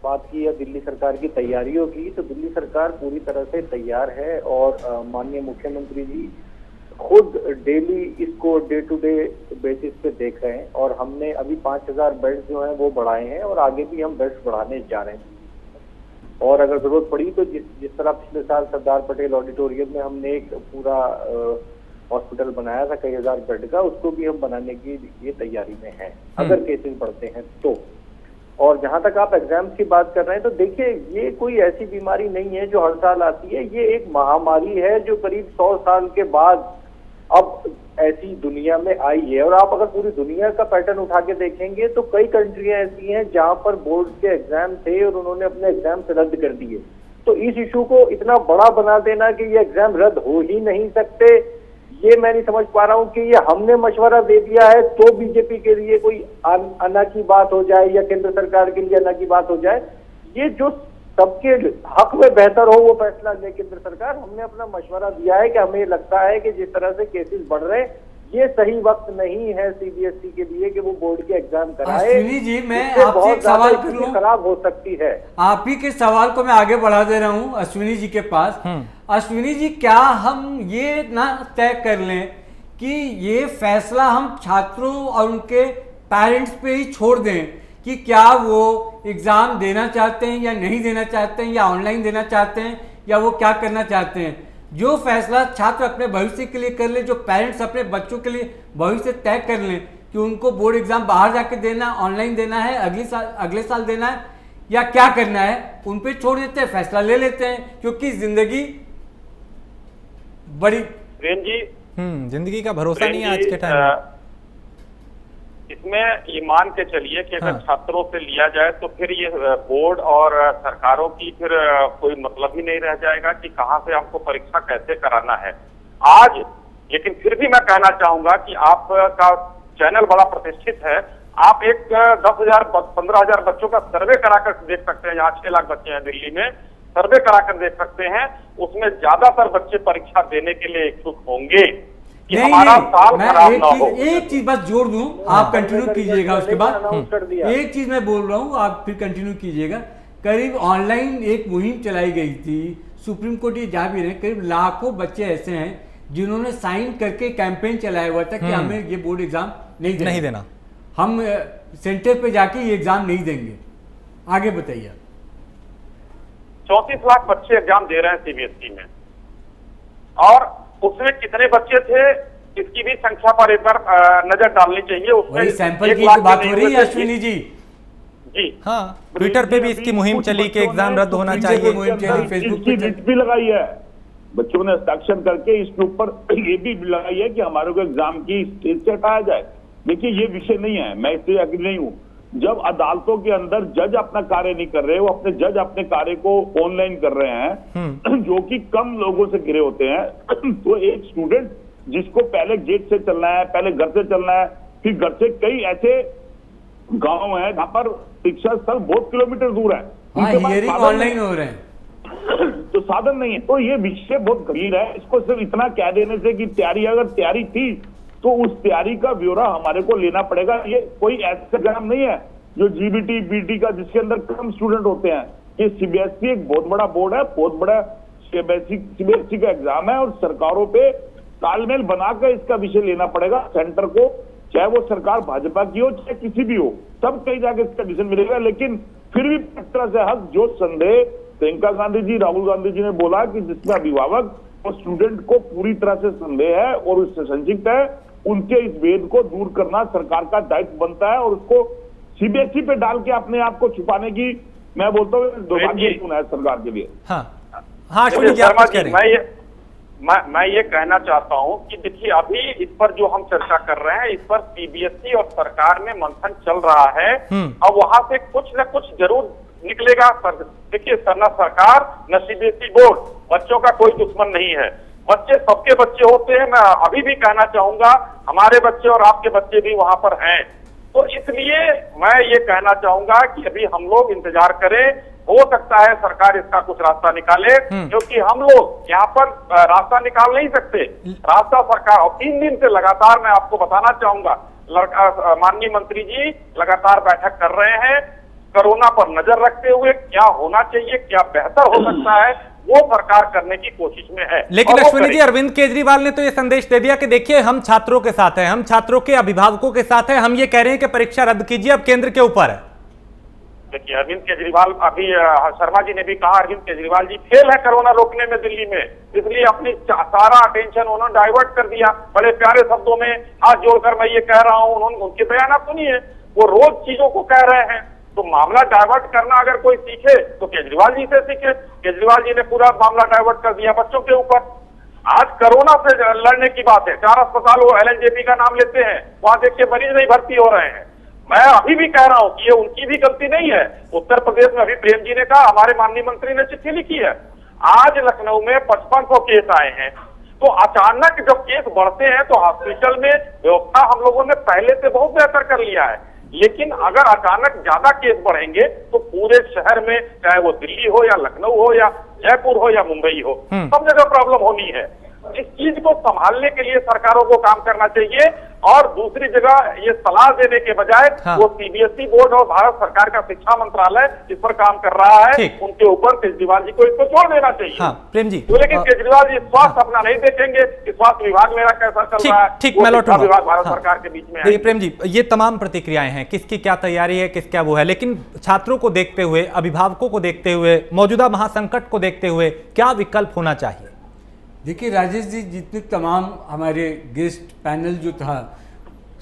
बात की है दिल्ली सरकार की तैयारियों की, तो दिल्ली सरकार पूरी तरह से तैयार है और माननीय मुख्यमंत्री जी खुद डेली इसको डे टू डे बेसिस पे देख रहे हैं। और हमने अभी 5000 बेड्स जो हैं वो बढ़ाए हैं और आगे भी हम बेड्स बढ़ाने जा रहे हैं। और अगर जरूरत पड़ी तो जिस तरह पिछले साल सरदार पटेल ऑडिटोरियम में हमने एक पूरा हॉस्पिटल बनाया था कई हजार बेड का, उसको भी हम बनाने की ये तैयारी में है अगर केसेस बढ़ते हैं तो। और जहां तक आप एग्जाम्स की बात कर रहे हैं, तो देखिए, ये कोई ऐसी बीमारी नहीं है जो हर साल आती है, ये एक महामारी है जो करीब 100 साल के बाद अब ऐसी दुनिया में आई है। और आप अगर पूरी दुनिया का पैटर्न उठा के देखेंगे तो कई कंट्रियां ऐसी हैं जहां पर बोर्ड के एग्जाम थे और उन्होंने अपने एग्जाम रद्द कर दिए। तो इस इशू को इतना बड़ा बना देना कि ये एग्जाम रद्द हो ही नहीं सकते, ये मैं नहीं समझ पा रहा हूँ कि ये हमने मशवरा दे दिया है तो बीजेपी के लिए कोई आना की बात हो जाए या केंद्र सरकार के लिए आना की बात हो जाए। ये जो सबके हक में बेहतर हो वो फैसला ले केंद्र सरकार। हमने अपना मशवरा दिया है कि हमें लगता है कि जिस तरह से केसेस बढ़ रहे हैं ये सही वक्त नहीं है सीबीएसई के लिए कि वो बोर्ड के एग्जाम कराए। अश्विनी जी, मैं आपसे एक सवाल कर लूं, खराब हो सकती है। आप ही के सवाल को मैं आगे बढ़ा दे रहा हूं अश्विनी जी के पास। अश्विनी जी, क्या हम ये ना तय कर लें कि ये फैसला हम छात्रों और उनके पेरेंट्स पे ही छोड़ दें कि क्या वो एग्जाम देना चाहते हैं या नहीं देना चाहते हैं, या ऑनलाइन देना चाहते हैं, या वो क्या करना चाहते हैं? जो फैसला छात्र अपने भविष्य के लिए कर ले, जो पेरेंट्स अपने बच्चों के लिए भविष्य तय कर लें कि उनको बोर्ड एग्जाम बाहर जाके देना, ऑनलाइन देना है, अगले साल देना है, या क्या करना है, उन पे छोड़ देते हैं, फैसला ले लेते हैं। क्योंकि जिंदगी बड़ी जिंदगी का भरोसा नहीं है आज के टाइम में। इसमें ये मान के चलिए कि अगर छात्रों से लिया जाए तो फिर ये बोर्ड और सरकारों की फिर कोई मतलब ही नहीं रह जाएगा कि कहां से हमको परीक्षा कैसे कराना है आज। लेकिन फिर भी मैं कहना चाहूंगा कि आपका चैनल बड़ा प्रतिष्ठित है, आप एक 10,000 15,000 बच्चों का सर्वे कराकर देख सकते हैं। यहाँ 6 लाख बच्चे हैं दिल्ली में, सर्वे कराकर देख सकते हैं, उसमें ज्यादातर बच्चे परीक्षा देने के लिए इच्छुक होंगे। एक चीज बस जोड़ दूं, आप कंटिन्यू कीजिएगा उसके बाद। एक चीज मैं बोल रहा हूं, आप फिर कंटिन्यू कीजिएगा। करीब ऑनलाइन एक मुहिम चलाई गई थी, सुप्रीम कोर्ट ये जा भी रहे, करीब लाखों बच्चे ऐसे हैं जिन्होंने साइन करके कैंपेन चलाया हुआ था कि हमें ये बोर्ड एग्जाम नहीं देना, हम सेंटर पे जाके ये एग्जाम नहीं देंगे। आगे बताइए। 34 लाख बच्चे एग्जाम दे रहे हैं सीबीएसई में, और उसमें कितने बच्चे थे इसकी भी संख्या पर एक बार नजर डालनी चाहिए। उसमें सैंपल की तो बात हो रही है अश्विनी जी। जी हाँ, ट्विटर पे भी इसकी मुहिम चली कि एग्जाम रद्द होना चाहिए, मुहिम चली, फेसबुक पे लिस्ट भी लगाई है, बच्चों ने हस्ताक्षर करके इसके ऊपर ये भी लगाई है कि हमारे को एग्जाम की स्टेज से हटाया जाए। देखिए, ये विषय नहीं है, मैं इससे एग्री नहीं हूँ। जब अदालतों के अंदर जज अपना कार्य नहीं कर रहे, वो अपने जज अपने कार्य को ऑनलाइन कर रहे हैं जो कि कम लोगों से घिरे होते हैं, तो एक स्टूडेंट जिसको पहले गेट से चलना है, पहले घर से चलना है, फिर घर से कई ऐसे गांव हैं जहां पर शिक्षा स्थल बहुत किलोमीटर दूर है, ऑनलाइन हो रहे हैं तो साधन नहीं है। तो ये विषय बहुत गंभीर है। इसको सिर्फ इतना कह देने से कि तैयारी, अगर तैयारी थी तो उस तैयारी का ब्यौरा हमारे को लेना पड़ेगा। ये कोई ऐसा एग्जाम नहीं है जो जीबीटी बीटी का जिसके अंदर कम स्टूडेंट होते हैं। ये सीबीएसई एक बहुत बड़ा बोर्ड है, बहुत बड़ा सीबीएसई का एग्जाम है और सरकारों पे तालमेल बनाकर इसका विषय लेना पड़ेगा सेंटर को, चाहे वो सरकार भाजपा की हो चाहे किसी भी हो, तब कहीं जाके इसका डिसीजन मिलेगा। लेकिन फिर भी एक तरह से हक जो संदेह प्रियंका गांधी जी, राहुल गांधी जी ने बोला कि जिसमें अभिभावक और स्टूडेंट को पूरी तरह से संदेह है और उससे संदिग्ध है, उनके इस भेद को दूर करना सरकार का दायित्व बनता है और उसको सीबीएसई पे डाल के अपने आप को छुपाने की मैं बोलता हूँ दुर्भाग्यपूर्ण है सरकार के लिए। हाँ अश्विनी जी, आप कुछ कह रहे हैं। मैं ये कहना चाहता हूं कि देखिए अभी इस पर जो हम चर्चा कर रहे हैं इस पर सीबीएसई और सरकार में मंथन चल रहा है और वहां से कुछ न कुछ जरूर निकलेगा। देखिए न सरकार न सीबीएसई बोर्ड बच्चों का कोई दुश्मन नहीं है, बच्चे सबके बच्चे होते हैं। मैं अभी भी कहना चाहूंगा हमारे बच्चे और आपके बच्चे भी वहां पर हैं, तो इसलिए मैं ये कहना चाहूंगा कि अभी हम लोग इंतजार करें, हो सकता है सरकार इसका कुछ रास्ता निकाले, क्योंकि हम लोग यहाँ पर रास्ता निकाल नहीं सकते। रास्ता सरकार, और 3 दिन से लगातार मैं आपको बताना चाहूंगा माननीय मंत्री जी लगातार बैठक कर रहे हैं, कोरोना पर नजर रखते हुए क्या होना चाहिए, क्या बेहतर हो सकता है वो सरकार करने की कोशिश में है। लेकिन अश्विनी जी, अरविंद केजरीवाल ने तो ये संदेश दे दिया कि देखिए हम छात्रों के साथ हैं, हम छात्रों के अभिभावकों के साथ हैं, हम ये कह रहे हैं कि परीक्षा रद्द कीजिए, अब केंद्र के ऊपर है। देखिए अरविंद केजरीवाल, अभी शर्मा जी ने भी कहा अरविंद केजरीवाल जी फेल है कोरोना रोकने में दिल्ली में, इसलिए अपनी सारा अटेंशन उन्होंने डाइवर्ट कर दिया। बड़े प्यारे शब्दों में हाथ जोड़कर मैं ये कह रहा हूं, उन्होंने उनके बयान सुनिए, वो रोज चीजों को कह रहे हैं। तो मामला डाइवर्ट करना अगर कोई सीखे तो केजरीवाल जी से सीखे। केजरीवाल जी ने पूरा मामला डाइवर्ट कर दिया बच्चों के ऊपर। आज कोरोना से लड़ने की बात है, 4 अस्पताल वो एलएनजेपी का नाम लेते हैं, वहां देखिए मरीज नहीं भर्ती हो रहे हैं। मैं अभी भी कह रहा हूं कि ये उनकी भी गलती नहीं है। उत्तर प्रदेश में अभी प्रेम जी ने कहा, हमारे माननीय मंत्री ने चिट्ठी लिखी है, आज लखनऊ में 5500 केस आए हैं। तो अचानक जब केस बढ़ते हैं तो हॉस्पिटल में व्यवस्था हम लोगों ने पहले से बहुत बेहतर कर लिया है, लेकिन अगर अचानक ज्यादा केस बढ़ेंगे तो पूरे शहर में, चाहे वो दिल्ली हो या लखनऊ हो या जयपुर हो या मुंबई हो, सब जगह प्रॉब्लम होनी है। इस चीज को संभालने के लिए सरकारों को काम करना चाहिए और दूसरी जगह ये सलाह देने के बजाय वो सीबीएसई बोर्ड और भारत सरकार का शिक्षा मंत्रालय इस पर काम कर रहा है, उनके ऊपर केजरीवाल जी को इसको छोड़ देना चाहिए। प्रेम जी, तो लेकिन केजरीवाल जी स्वास्थ्य अपना नहीं देखेंगे कि स्वास्थ्य विभाग मेरा कैसा चल रहा है, ठीक मैं लौटूंगा। विभाग भारत सरकार के बीच में है। प्रेम जी, ये तमाम प्रतिक्रियाएं हैं, किसकी क्या तैयारी है, किसका वो है, लेकिन छात्रों को देखते हुए, अभिभावकों को देखते हुए, मौजूदा महासंकट को देखते हुए क्या विकल्प होना चाहिए? देखिए राजेश जी, जितने तमाम हमारे गेस्ट पैनल जो था,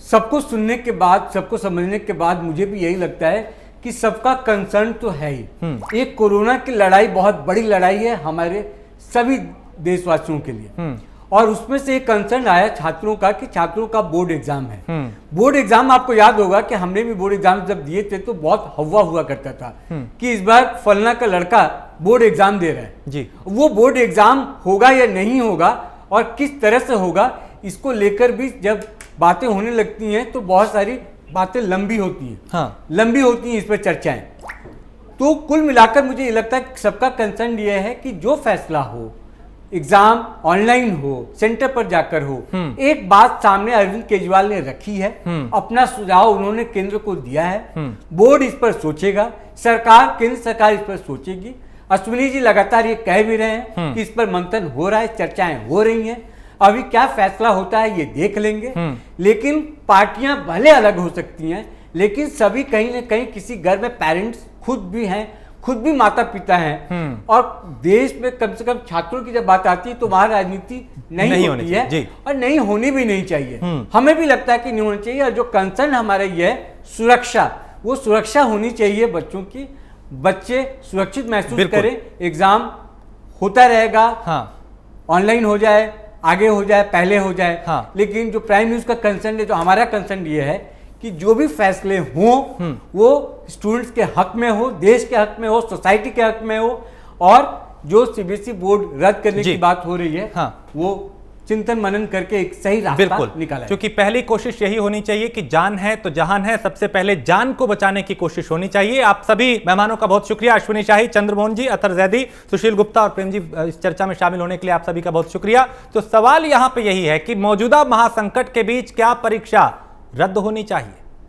सबको सुनने के बाद, सबको समझने के बाद मुझे भी यही लगता है कि सबका कंसर्न तो है ही। एक कोरोना की लड़ाई बहुत बड़ी लड़ाई है हमारे सभी देशवासियों के लिए, और उसमें से एक कंसर्न आया छात्रों का कि छात्रों का बोर्ड एग्जाम है। बोर्ड एग्जाम, आपको याद होगा कि हमने भी बोर्ड एग्जाम जब दिए थे तो बहुत हवा हुआ करता था कि इस बार फलना का लड़का बोर्ड एग्जाम दे रहा है जी। वो बोर्ड एग्जाम होगा या नहीं होगा और किस तरह से होगा, इसको लेकर भी जब बातें होने लगती हैं तो बहुत सारी बातें लंबी होती हैं, लंबी होती हैं इस पर चर्चाएं। तो कुल मिलाकर मुझे ये लगता है कि सबका कंसर्न ये है कि जो फैसला हो, एग्जाम ऑनलाइन हो, सेंटर पर जाकर हो, एक बात सामने अरविंद केजरीवाल ने रखी है, अपना सुझाव उन्होंने केंद्र को दिया है, बोर्ड इस पर सोचेगा, सरकार, केंद्र सरकार इस पर सोचेगी। अश्विनी जी लगातार ये कह भी रहे हैं कि इस पर मंथन हो रहा है, चर्चाएं हो रही हैं, अभी क्या फैसला होता है ये देख लेंगे। लेकिन पार्टियां भले अलग हो सकती हैं, लेकिन सभी कहीं ना कहीं किसी घर में पेरेंट्स खुद भी हैं, खुद भी माता पिता हैं, और देश में कम से कम छात्रों की जब बात आती है तो वहां राजनीति नहीं होती है और नहीं होनी भी नहीं चाहिए। हमें भी लगता है कि नहीं होनी चाहिए। और जो कंसर्न हमारा ये है सुरक्षा, वो सुरक्षा होनी चाहिए बच्चों की, बच्चे सुरक्षित महसूस करें। एग्जाम होता रहेगा, ऑनलाइन हो जाए, आगे हो जाए, पहले हो जाए, लेकिन जो प्राइम न्यूज का कंसर्न है, जो हमारा कंसर्न ये है कि जो भी फैसले हों वो स्टूडेंट्स के हक में हो, देश के हक में हो, सोसाइटी के हक में हो, और जो सीबीएसई बोर्ड रद्द करने की बात हो रही है वो चिंतन मनन करके एक सही रास्ता बिल्कुल निकाला है। क्योंकि पहली कोशिश यही होनी चाहिए कि जान है तो जहान है, सबसे पहले जान को बचाने की कोशिश होनी चाहिए। आप सभी मेहमानों का बहुत शुक्रिया, अश्विनी शाही, चंद्रमोहन जी, अतर जैदी, सुशील गुप्ता और प्रेम जी, इस चर्चा में शामिल होने के लिए आप सभी का बहुत शुक्रिया। तो सवाल यहां पे यही है कि मौजूदा महासंकट के बीच क्या परीक्षा रद्द होनी चाहिए?